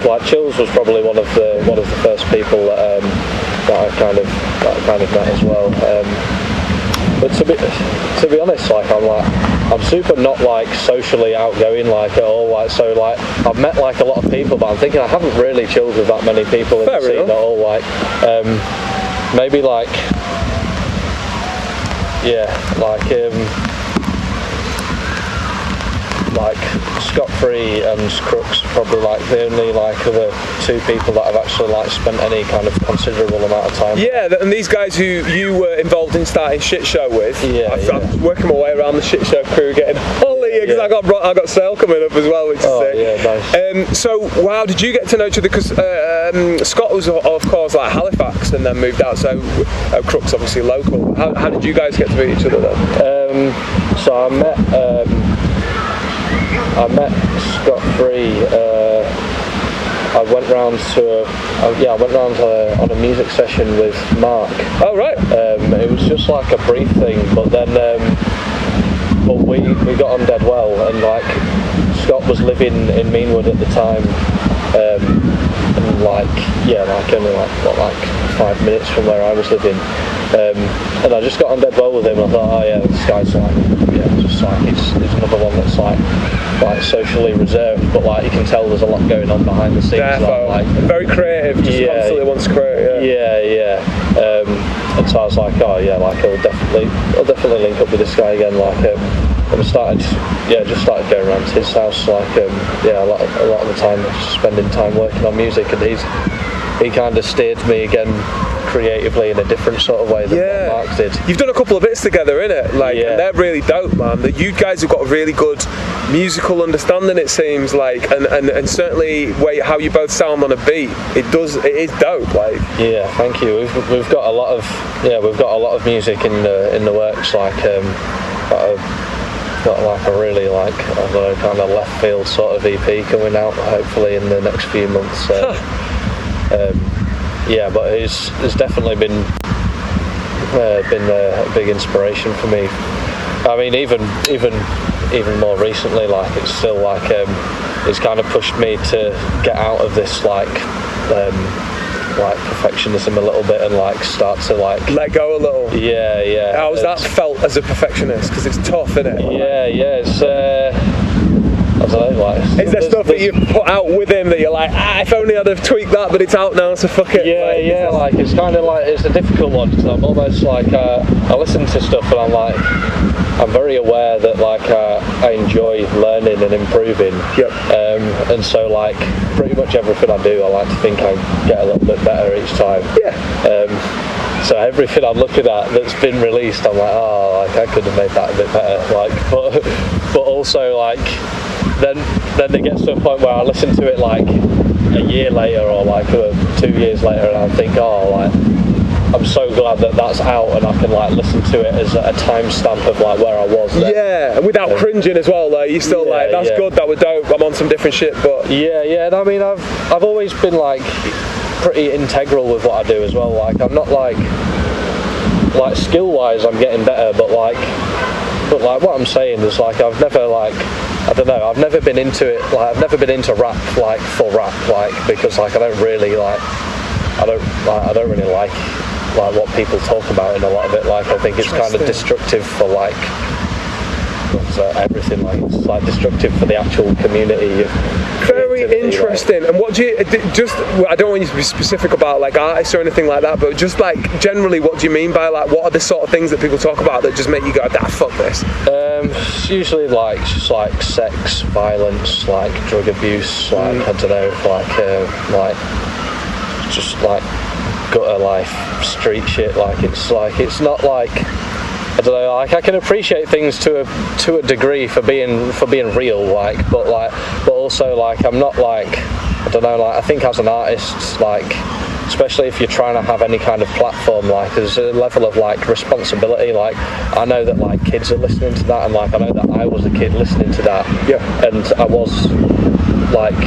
like Chills was probably one of the first people that I kind of met as well. But to be honest, like I'm super not like socially outgoing like at all. Like so like I've met like a lot of people, but I'm thinking I haven't really chilled with that many people in the scene at all. Like maybe like like Scott Free and Crooks, probably like the only like other two people that I've actually like spent any kind of considerable amount of time. Yeah, and these guys who you were involved in starting Shit Show with. I'm working my way around the Shit Show crew, getting Holly because I got Sale coming up as well, which is sick. Yeah, nice. So how did you get to know each other? Because Scott was of course like Halifax and then moved out, so Crooks obviously local. How did you guys get to meet each other then? So I met Scott Free. I went round on a music session with Marc. Oh right. It was just like a brief thing, but then we got on dead well, and like Scott was living in Meanwood at the time, and only like 5 minutes from where I was living. And I just got on dead well with him. I thought, oh yeah, this guy's like, just like he's another one that's like socially reserved, but like you can tell there's a lot going on behind the scenes. Like very creative, just constantly wants to create. And so I was like, oh yeah, like I'll definitely link up with this guy again. Like and I started going around to his house. Like a lot of the time, spending time working on music, and he kind of steered me again creatively in a different sort of way than what Marc did. You've done a couple of bits together, innit? And they're really dope, man. That you guys have got a really good musical understanding, it seems like, and certainly how you both sound on a beat. It is dope. Like thank you. We've got a lot of music in the works. Like got like a really like kind of left field sort of EP coming out hopefully in the next few months. But it's definitely been a big inspiration for me. I mean, even more recently, like it's still like it's kind of pushed me to get out of this like perfectionism a little bit and like start to like let go a little. How's that felt as a perfectionist? Because it's tough, isn't it? It's I don't know, like is there stuff that you put out with him that you're like, if only I'd have tweaked that, but it's out now, so fuck it? Like it's kind of like it's a difficult one because I'm almost like I listen to stuff and I'm very aware that like I enjoy learning and improving. And so like pretty much everything I do, I like to think I get a little bit better each time. So everything I'm looking at that's been released, I'm like, I could have made that a bit better. Like, but also like. Then it gets to a point where I listen to it like a year later or like 2 years later, and I think, I'm so glad that that's out, and I can like listen to it as a timestamp of like where I was then. And without cringing as well. Like you still like that's good, that was dope. I'm on some different shit, but And I mean, I've always been like pretty integral with what I do as well. Like I'm not like skill wise, I'm getting better, but like what I'm saying is like I've never been into it. Like I've never been into rap like for rap, like because like I don't really like what people talk about in a lot of it. Like I think it's kind of destructive for like everything. Like it's like destructive for the actual community. Very interesting. Like. And what do you I don't want you to be specific about like artists or anything like that, but just like generally, what do you mean by like what are the sort of things that people talk about that just make you go, fuck this? It's usually like just like sex, violence, like drug abuse, like I don't know, like just like gutter life, street shit. Like it's not like I don't know. Like I can appreciate things to a degree for being real. Like, but also like I'm not like I don't know. Like I think as an artist, like especially if you're trying to have any kind of platform, like there's a level of like responsibility. Like I know that like kids are listening to that, and like I know that I was a kid listening to that. And I was like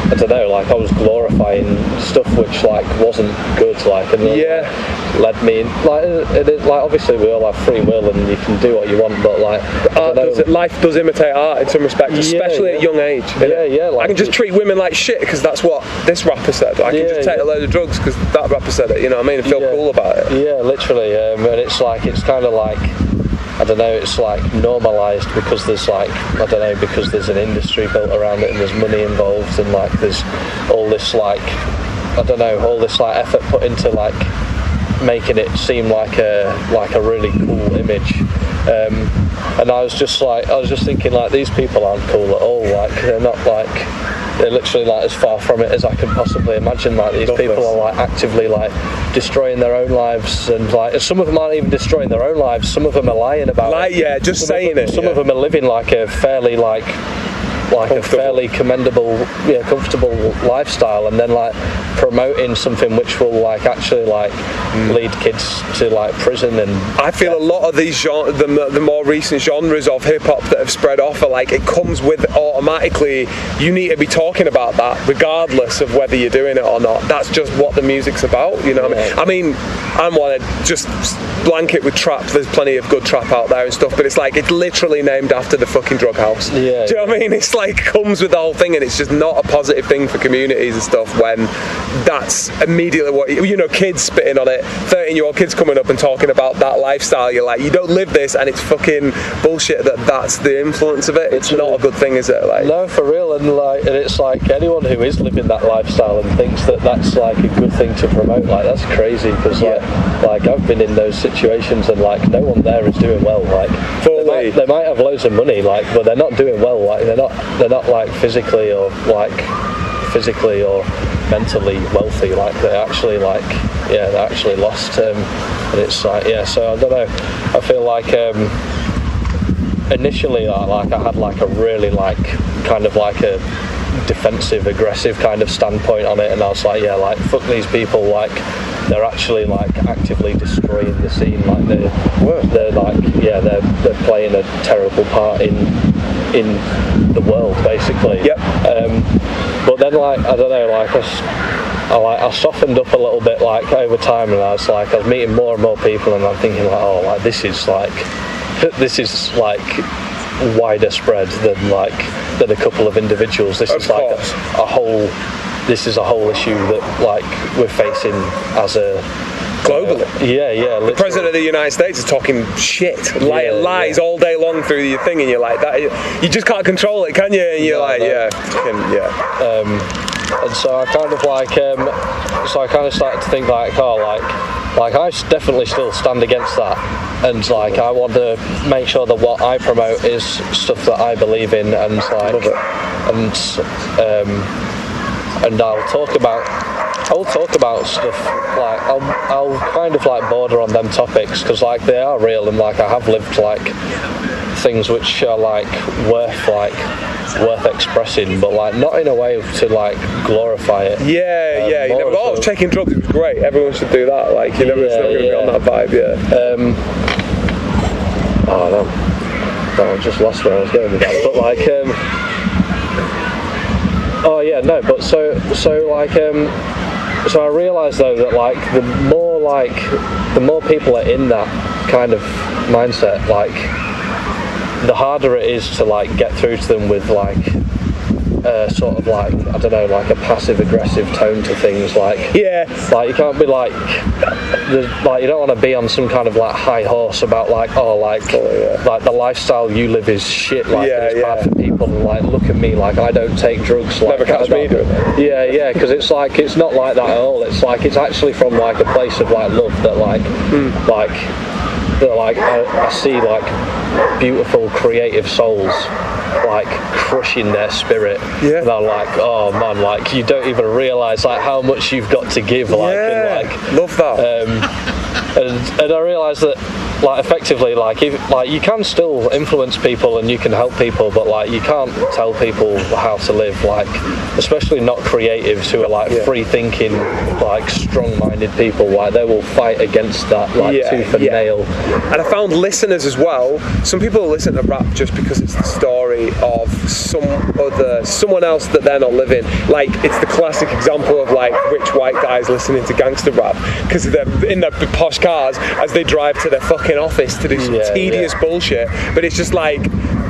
I don't know, like I was glorifying stuff which like wasn't good, like, and then, led me in, like obviously we all have free will and you can do what you want, but like life does imitate art in some respects, especially at a young age. Like, I can just treat women like shit because that's what this rapper said. I can just take a load of drugs because that rapper said it, you know what I mean, and feel cool about it. Yeah, literally, and it's like, it's kind of like, I don't know, it's like normalised because there's like, I don't know, because there's an industry built around it and there's money involved and like there's all this like, I don't know, all this like effort put into like making it seem like a really cool image. And I was just thinking like, these people aren't cool at all, like they're not like, they're literally like as far from it as I can possibly imagine. Like these people are like actively like destroying their own lives, and like some of them aren't even destroying their own lives, some of them are lying about it. Some of them are living like a fairly a fairly commendable, comfortable lifestyle, and then like promoting something which will like actually like lead kids to like prison. And I feel a lot of these the more recent genres of hip hop that have spread off are like, it comes with automatically, you need to be talking about that regardless of whether you're doing it or not. That's just what the music's about, you know what I mean? I want to just blanket with trap. There's plenty of good trap out there and stuff, but it's like, it's literally named after the fucking drug house. Do you know what I mean? It's like, comes with the whole thing, and it's just not a positive thing for communities and stuff when that's immediately what, you know, kids spitting on it, 13-year-old kids coming up and talking about that lifestyle. You're like, you don't live this, and it's fucking bullshit that's the influence of it. It's not a good thing, is it? Like, no, for real. And it's like anyone who is living that lifestyle and thinks that that's like a good thing to promote, like that's crazy, because like I've been in those situations and like no one there is doing well. Like they might have loads of money, like, but they're not doing well. Like they're not like physically or mentally wealthy. Like they're actually lost. And it's like, so I don't know. I feel like initially like I had like a really like kind of like a defensive, aggressive kind of standpoint on it, and I was like, like fuck these people, like they're actually like actively destroying the scene, like they're like they're playing a terrible part in the world basically. But then like I don't know, like I softened up a little bit like over time, and I was meeting more and more people, and I'm thinking like, oh, like this is like wider spread than a couple of individuals. This is like a whole issue that like we're facing as a globally. Literally. The President of the United States is talking shit, lies all day long through your thing, and you're like, that you just can't control it, can you? And you're and so I kind of started to think like, oh, like I definitely still stand against that, and like I want to make sure that what I promote is stuff that I believe in, and like, and I'll talk about stuff like I'll kind of like border on them topics because like they are real, and like I have lived like things which are like worth expressing, but like not in a way to like glorify it. You never. I was taking drugs. It was great. Everyone should do that. Like you never still gonna be on that vibe. I just lost where I was going with that. But like so I realised though that like the more people are in that kind of mindset, like the harder it is to like get through to them with like sort of like, I don't know, like a passive aggressive tone to things, like like you can't be like you don't want to be on some kind of like high horse about like like the lifestyle you live is shit, like it's bad for people, and like look at me, like I don't take drugs, like never catch me doing it. Because it's like it's not like that at all. It's like it's actually from like a place of like love that I see like beautiful creative souls like crushing their spirit, and I'm like, oh man, like you don't even realise like how much you've got to give, like and, like love that. and I realised that like effectively, like you can still influence people and you can help people, but like you can't tell people how to live, like especially not creatives who are like free thinking, like strong-minded people. Like they will fight against that like tooth and nail. And I found listeners as well. Some people listen to rap just because it's the story of someone else that they're not living. Like it's the classic example of like rich white guys listening to gangster rap because they're in their posh cars as they drive to their fucking office to do some tedious bullshit. But it's just like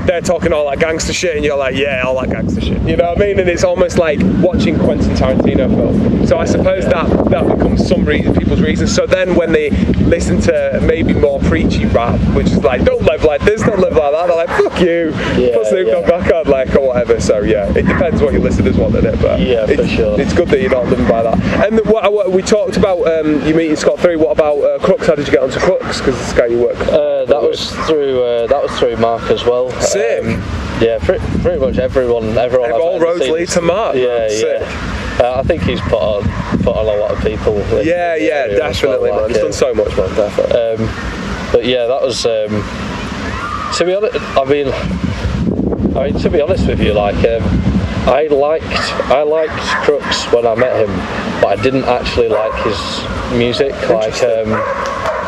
they're talking all that gangster shit and you're like, yeah, all that gangster shit. You know what I mean? And it's almost like watching Quentin Tarantino film. So I suppose that becomes some people's reasons. So then when they listen to maybe more preachy rap, which is like, don't live like this, don't live like that, they're like, fuck you, put Snoop Dogg back on, like, or whatever. So yeah, it depends what your listeners want in it, but for sure. It's good that you're not living by that. And what we talked about you meeting Skott 3. What about Crooks? How did you get onto Crooks? Because it's the guy you work with. That was through Marc as well. Sick. Yeah, pretty much everyone. All roads lead to Marc. I think he's put on a lot of people. Definitely, well, man. He's done so much, man. Definitely. But yeah, that was. To be honest, I mean, to be honest with you, like, I liked Crooks when I met him, but I didn't actually like his music. Like,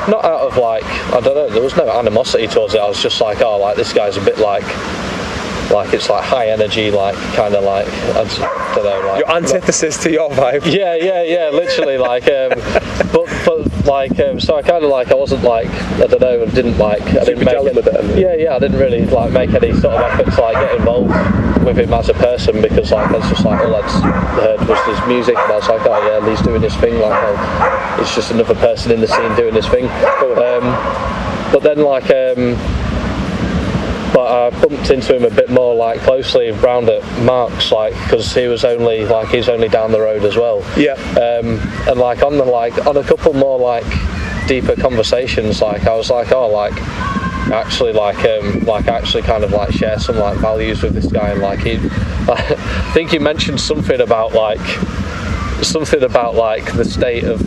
not out of like, I don't know. There was no animosity towards it. I was just like, oh, like this guy's a bit like it's like high energy, like kind of like I don't know, like your antithesis to your vibe. Yeah, literally, like, but like, so I kind of like I wasn't like I don't know, I didn't I didn't really like make any sort of effort to like get involved with him as a person because like that's just like all I'd heard was his music and I was like, oh yeah, he's doing his thing, like it's just another person in the scene doing his thing. But then like. But I bumped into him a bit more like closely round at Marc's, like because he's only down the road as well. Yeah. And like on a couple more like deeper conversations, like I was like, oh, like actually actually kind of like share some like values with this guy, and like I think he mentioned something about like the state of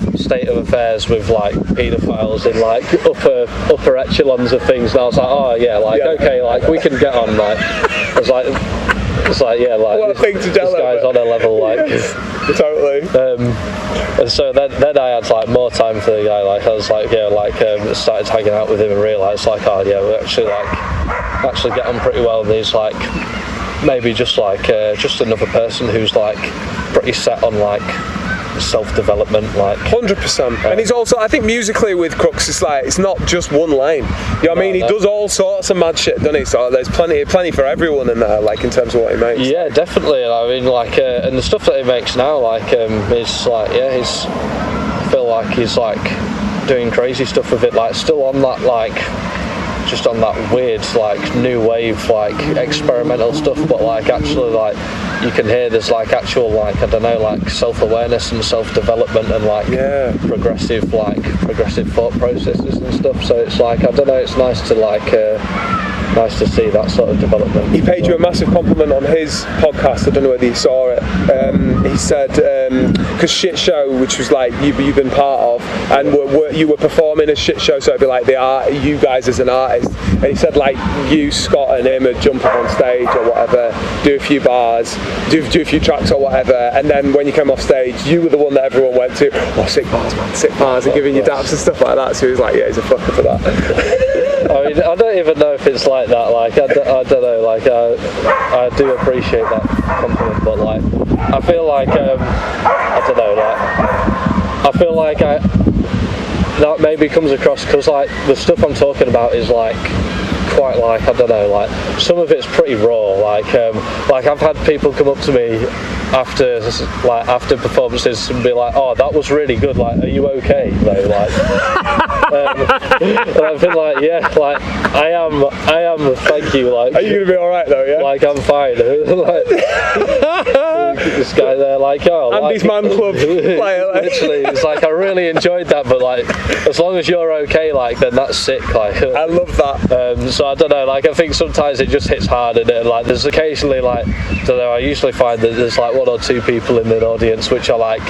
affairs with like paedophiles in like upper echelons of things, and I was like, oh yeah, like okay, like we can get on, like it's like yeah, like what a thing to tell this guy's on a level, like totally. And so then I had like more time for the guy, like I was like started hanging out with him and realised like, oh yeah, we actually get on pretty well, and he's like maybe just another person who's like pretty set on like self-development, like 100%. And he's also, I think musically with Crooks, it's like it's not just one lane. You know what I mean? He does all sorts of mad shit, doesn't he? So there's plenty for everyone in there, like in terms of what he makes. Yeah, definitely. I mean, like, and the stuff that he makes now, like, is like, I feel like he's like doing crazy stuff with it, like still on that like. Just on that weird like new wave like experimental stuff, but like actually like you can hear there's like actual like I don't know like self-awareness and self-development and like progressive thought processes and stuff. So it's like I don't know, it's nice to see that sort of development. He paid you a massive compliment on his podcast. I don't know whether you saw it. He said because Shit Show, which was like you've been part of, and you were performing a shit show, so it'd be like you guys as an artist. And he said like you, Skott, and him would jump up on stage or whatever, do a few bars, do a few tracks or whatever, and then when you came off stage, you were the one that everyone went to. Oh, sick bars, man, sick bars, and giving you daps and stuff like that. So he was like, yeah, he's a fucker for that. I mean, I don't even know if it's like that. Like, I don't know. Like, I do appreciate that compliment, but like, I feel like I don't know. Like, I feel like that maybe comes across because like the stuff I'm talking about is like quite like I don't know. Like, some of it's pretty raw. Like I've had people come up to me after performances and be like, oh, that was really good, like, are you okay though? Like and I've been like, yeah, like I am, thank you. Like, are you gonna be alright though? Yeah, like I'm fine. Like, this guy there, like, oh, Andy's like, Man Club literally, it's like I really enjoyed that, but like as long as you're okay, like then that's sick. Like, I love that. So I don't know, like I think sometimes it just hits hard, and like there's occasionally like I don't know, I usually find that there's like one or two people in the audience which are like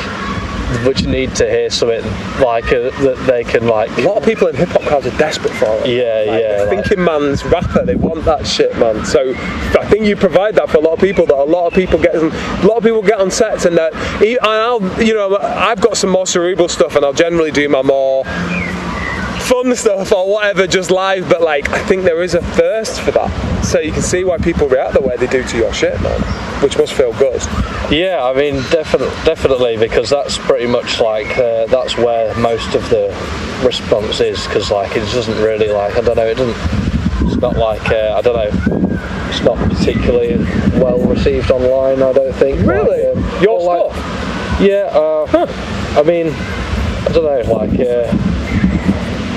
which need to hear something like that they can like. A lot of people in hip hop crowds are desperate for it. Yeah, The thinking man's rapper, they want that shit, man. So I think you provide that for a lot of people. That a lot of people get on sets, and that I've got some more cerebral stuff, and I'll generally do my more fun stuff or whatever just live, but like I think there is a thirst for that, so you can see why people react the way they do to your shit, man, which must feel good. Yeah, I mean definitely, because that's pretty much like that's where most of the response is, because like it doesn't really like, I don't know, it's not like I don't know, it's not particularly well received online, I don't think. Really? Like, your stuff? I mean, I don't know, like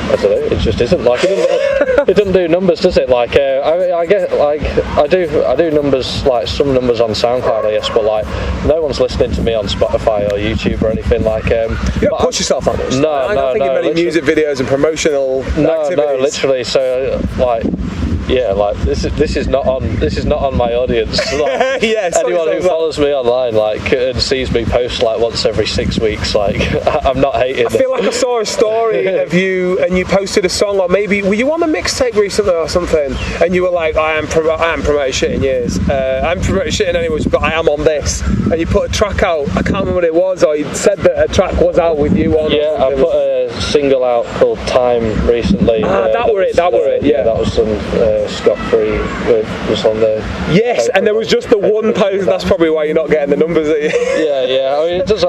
I don't know, it just isn't like it doesn't do numbers, does it? Like I get like I do numbers, like some numbers on SoundCloud, I guess, but like no one's listening to me on Spotify or YouTube or anything. Like you don't push yourself on this. No, I don't think of many music videos and promotional activities. No, literally. So like. Yeah, like this is not on my audience. Like, anyone who follows me online like and sees me post like once every 6 weeks, like I'm not hating. I feel like I saw a story of you, and you posted a song, or maybe were you on a mixtape recently or something, and you were like, I am promoting shit in years. I'm promoting shit in anyways, but I am on this. And you put a track out. I can't remember what it was, or you said that a track was out with you on. Yeah, I put a single out called Time recently. That were it. Yeah, that was some. Skott was on there. Yes, and there was just the one post. That's probably why you're not getting the numbers. Yeah. I mean, it does.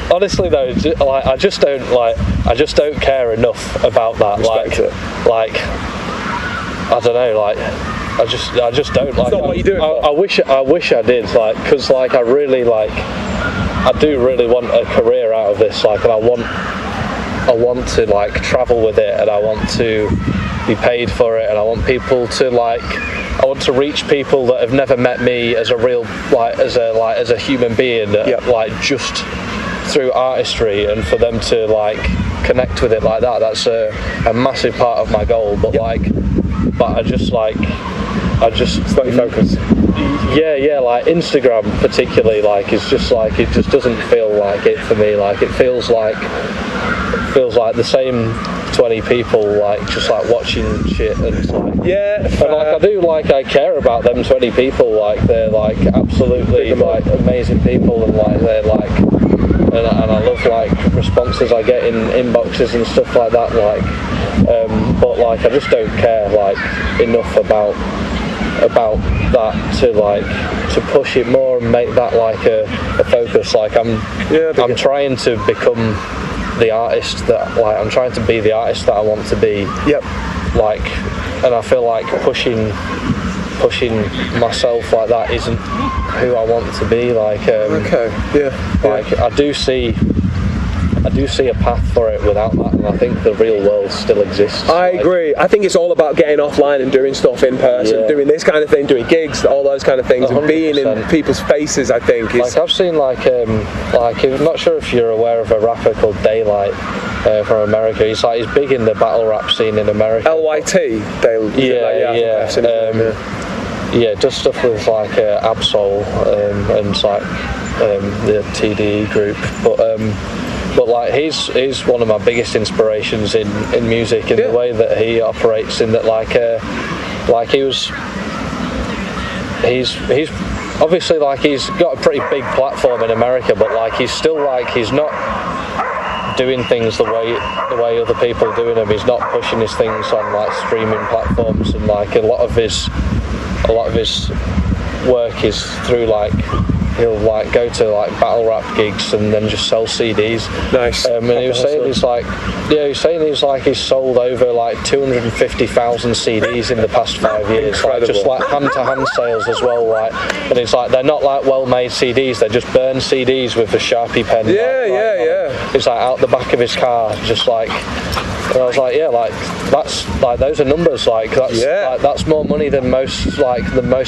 Honestly, though, like I just don't care enough about that. Like I don't know. Like I just don't like. It's not what you're doing. I wish I did. Like, because like I really like. I do really want a career out of this. Like, and I want to like travel with it, and I want to be paid for it, and I want people to like. I want to reach people that have never met me as a real as a human being, like just through artistry, and for them to like connect with it like that. That's a massive part of my goal. But I just slightly focus. Yeah, like Instagram particularly, like it's just like it just doesn't feel like it for me. Like it feels like the same 20 people like just like watching shit, and it's like and like I do like I care about them 20 people, like they're like absolutely like amazing people, and like they're like and I love like responses I get in inboxes and stuff like that, like but like I just don't care like enough about that to push it more and make that like a focus. Like I'm trying to become the artist that like I'm trying to be the artist that I want to be. Like, and I feel like pushing myself like that isn't who I want to be. Like like I do see a path for it without that, and I think the real world still exists. I agree. I think it's all about getting offline and doing stuff in person, doing this kind of thing, doing gigs, all those kind of things, 100%. And being in people's faces. I think is... like I've seen like I'm not sure if you're aware of a rapper called Daylight from America. He's big in the battle rap scene in America. LYT. Yeah, does stuff with like Absol and like the TDE group, but like he's one of my biggest inspirations in music, in the way that he operates, in that he's obviously like he's got a pretty big platform in America, but like he's still like he's not doing things the way other people are doing them. He's not pushing his things on like streaming platforms, and like a lot of his work is through like he'll like go to like battle rap gigs and then just sell CDs. Nice. And he was saying he's sold over like 250,000 CDs in the past 5 years. Like, just like hand-to-hand sales as well. Like, and it's like they're not like well-made CDs. They're just burned CDs with a Sharpie pen. It's like out the back of his car, just like. And I was like, like that's like those are numbers. Like that's more money than most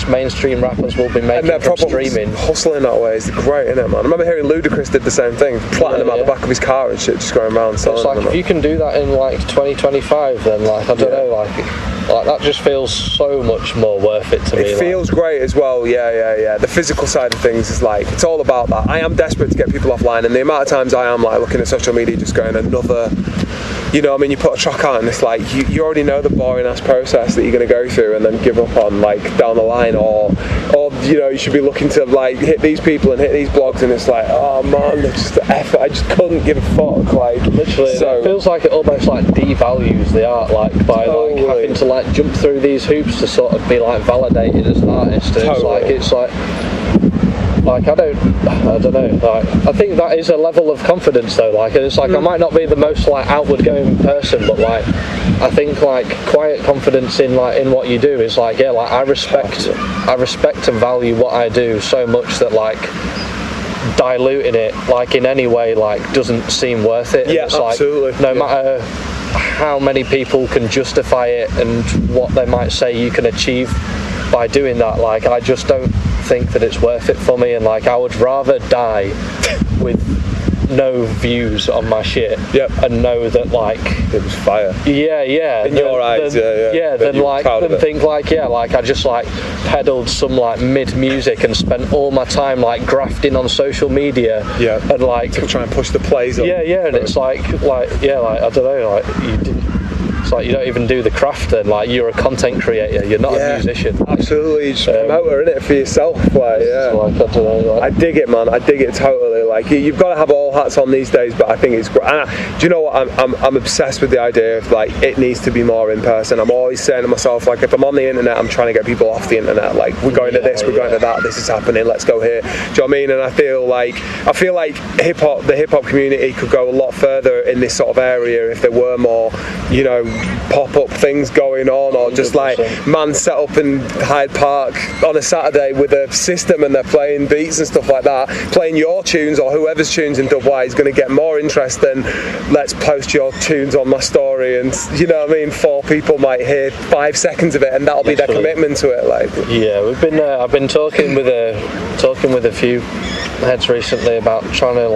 mainstream rappers will be making from streaming. Hustling going that way is great, isn't it, man? I remember hearing Ludacris did the same thing, platting them out the back of his car and shit, just going around selling it's like, them. if you can do that in like 2025, then like, I don't know, like that just feels so much more worth it to me. It feels great as well, yeah. The physical side of things is like, it's all about that. I am desperate to get people offline, and the amount of times I am like looking at social media just going another, you know, I mean, you put a track out and it's like, you already know the boring ass process that you're going to go through and then give up on like down the line, or you know, you should be looking to like hit these people and hit these blogs, and it's like, oh man, it's just the effort, I just couldn't give a fuck, like, literally. So, it feels like it almost like devalues the art, like by like having to like jump through these hoops to sort of be like validated as an artist. And it's like I don't know, like, I think that is a level of confidence though, like, it's like I might not be the most like outward going person, but like I think like quiet confidence in what you do is like, yeah, like I respect and value what I do so much that like diluting it like in any way like doesn't seem worth it. Yeah, it's absolutely. Like, no matter how many people can justify it and what they might say you can achieve by doing that, like I just don't think that it's worth it for me, and like I would rather die with no views on my shit and know that like it was fire in your eyes, then think like, yeah, like I just like peddled some like mid music and spent all my time like grafting on social media and like to try and push the plays up. And it's like I don't know, like you didn't. It's like you don't even do the craft then, like you're a content creator, you're not a musician. Absolutely, you're just a promoter, innit, for yourself. Like, like, I don't know, like, I dig it, man, I dig it totally. Like, you've got to have all hats on these days, but I think it's great. Do you know what, I'm obsessed with the idea of like, it needs to be more in person. I'm always saying to myself, like, if I'm on the internet, I'm trying to get people off the internet, like, we're going to this, we're going to that, this is happening, let's go here. Do you know what I mean? And I feel like the hip-hop community could go a lot further in this sort of area if there were more, you know, pop-up things going on, or just 100%. Like man set up in Hyde Park on a Saturday with a system and they're playing beats and stuff like that, playing your tunes or whoever's tunes in Dubwise is going to get more interest than let's post your tunes on my story, and you know what I mean, 4 people might hear 5 seconds of it and that'll be their commitment to it. Like, yeah, we've been I've been talking with a few heads recently about trying to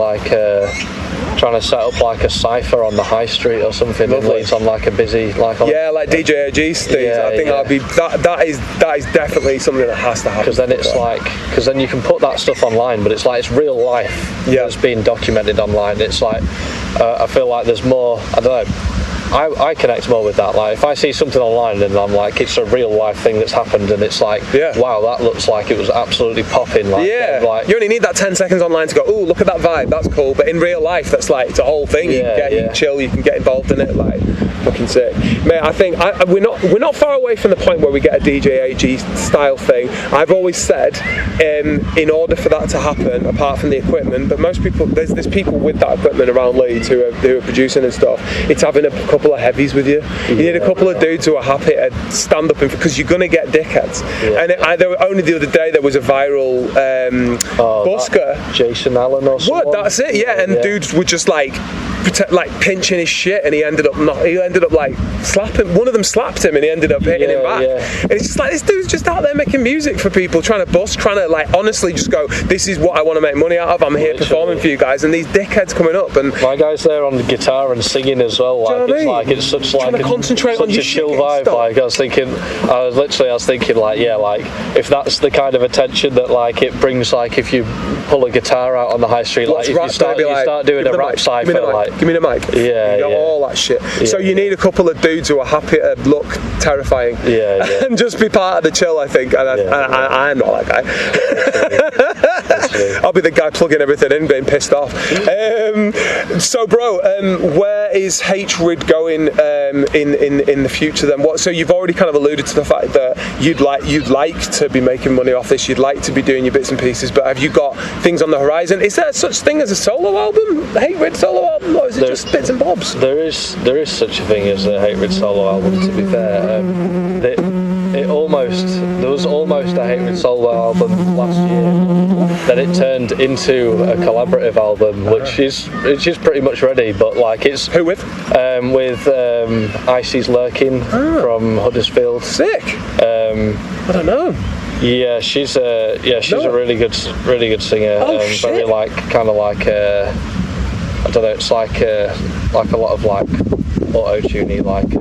set up like a cypher on the high street or something in Leeds on like a busy like DJ OG Steve. I think that'd be that is definitely something that has to happen, because then it's like, because then you can put that stuff online, but it's like it's real life that's being documented online. It's like I feel like there's more, I don't know, I connect more with that. Like, if I see something online and I'm like, it's a real life thing that's happened, and it's like, wow, that looks like it was absolutely popping. Like, like, you only need that 10 seconds online to go, oh, look at that vibe, that's cool. But in real life, that's like, it's a whole thing. You can chill, you can get involved in it. Like, fucking sick, mate. I think we're not far away from the point where we get a DJ AG style thing. I've always said, in order for that to happen, apart from the equipment, but most people, there's people with that equipment around Leeds who are producing and stuff. It's having a couple of heavies with you. You need a couple of dudes who are happy to stand up, because you're gonna get dickheads. And only the other day there was a viral busker, Jason Allen or something. What? That's it. Yeah, and dudes were just like pinching his shit, and he ended up like slapping. One of them slapped him, and he ended up hitting him back. And it's just like, this dude's just out there making music for people, trying to like honestly just go, this is what I want to make money out of. I'm here performing for you guys, and these dickheads coming up. And my guy's there on the guitar and singing as well. Like, it's such like a chill vibe. Like, I was thinking, like, yeah, like if that's the kind of attention that like it brings, like if you pull a guitar out on the high street, like if you start doing a rap cypher, like, give me the mic. All that shit. So you need a couple of dudes who are happy to look terrifying. And just be part of the chill, I think. And I'm not that guy. I'll be the guy plugging everything in, being pissed off. So, bro, where is Hate-Rid going in the future then? So you've already kind of alluded to the fact that you'd like to be making money off this, you'd like to be doing your bits and pieces, but have you got things on the horizon? Is there such thing as a solo album, Hate-Rid solo album, or is it just bits and bobs? There is such a thing as a Hate-Rid solo album, to be fair. There was almost a Hate-Rid solo album last year. Then it turned into a collaborative album, which is pretty much ready. But like, it's who with? With Icy's Lurking from Huddersfield. Sick. I don't know. Yeah, she's a really good singer. Oh, Very shit. like kind of like I don't know. It's like a lot of like auto-tuney, like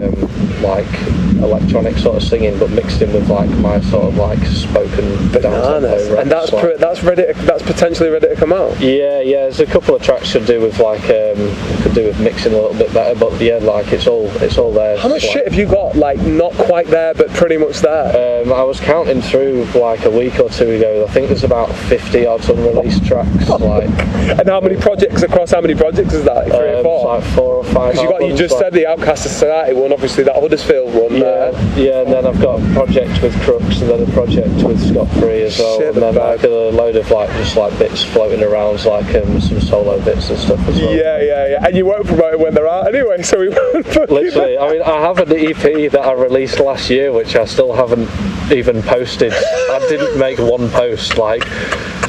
electronic sort of singing, but mixed in with like my sort of like spoken Bananas. down-tempo And that's raps, that's ready. That's potentially ready to come out. Yeah, there's a couple of tracks could do with like could do with mixing a little bit better, but yeah, like it's all there. How much Like, shit have you got? Like not quite there, but pretty much there. I was counting through like a week or two ago. I think there's about 50 odd unreleased tracks. Like, And how many projects across? How many projects is that? Like 3 or 4. It's like 4 or 5. Because you just said the Outcast Society one, obviously that Huddersfield one. Yeah, and then I've got a project with Crooks, and then a project with Skott as well, Shit, and then like a load of like just like bits floating around, like some solo bits and stuff as well. Yeah. And you won't promote it when they're out anyway, so we won't. Literally, I mean, I have an EP that I released last year, which I still haven't even posted. I didn't make one post. Like,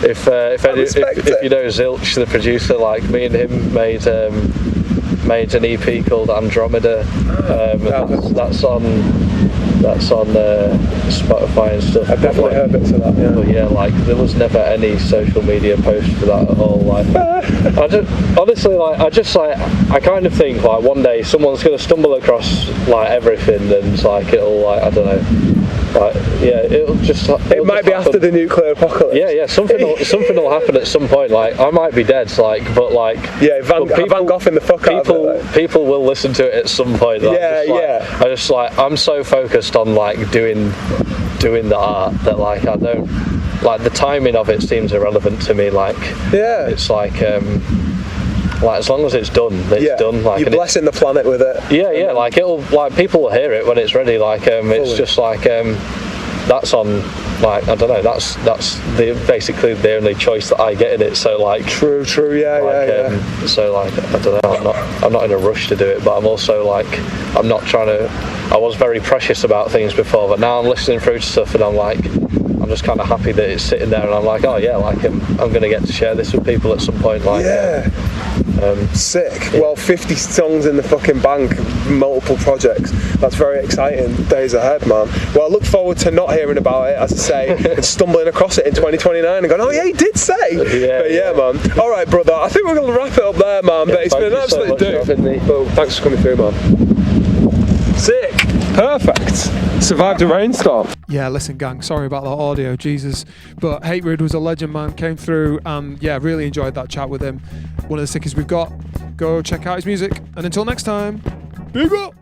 if you know Zilch, the producer, like me and him made an EP called Andromeda. That's on Spotify and stuff. I've definitely heard bits of that. Yeah. But yeah, like there was never any social media post for that at all. Like, I kind of think like one day someone's gonna stumble across like everything, and like it'll like I don't know. Like, yeah, it'll might be after the nuclear apocalypse. Yeah, something will happen at some point. Like I might be dead, like, but like Van Gogh in the fuck out of it. People will listen to it at some point. Like, I'm so focused on like doing the art that like I don't like the timing of it seems irrelevant to me. Like it's like as long as it's done, it's done. Like you're blessing the planet with it. Yeah. Like it'll like people will hear it when it's ready. Like it's just like that's on. Like I don't know. That's basically the only choice that I get in it. So like true. Yeah. So like I don't know. I'm not in a rush to do it, but I'm also like I'm not trying to. I was very precious about things before, but now I'm listening through to stuff and I'm like. I'm just kind of happy that it's sitting there, and I'm like, oh yeah, like I'm going to get to share this with people at some point. Like, sick. Yeah. Well, 50 songs in the fucking bank, multiple projects. That's very exciting. Days ahead, man. Well, I look forward to not hearing about it, as I say, and stumbling across it in 2029 and going, oh yeah, he did say. Yeah, man. All right, brother. I think we're going to wrap it up there, man. But it's been an absolute dude. Well, thanks for coming through, man. Sick. Perfect. Survived a rainstorm. Yeah, listen, gang, sorry about that audio, Jesus. But Hate-Rid was a legend, man. Came through and, yeah, really enjoyed that chat with him. One of the sickest we've got. Go check out his music. And until next time, big up!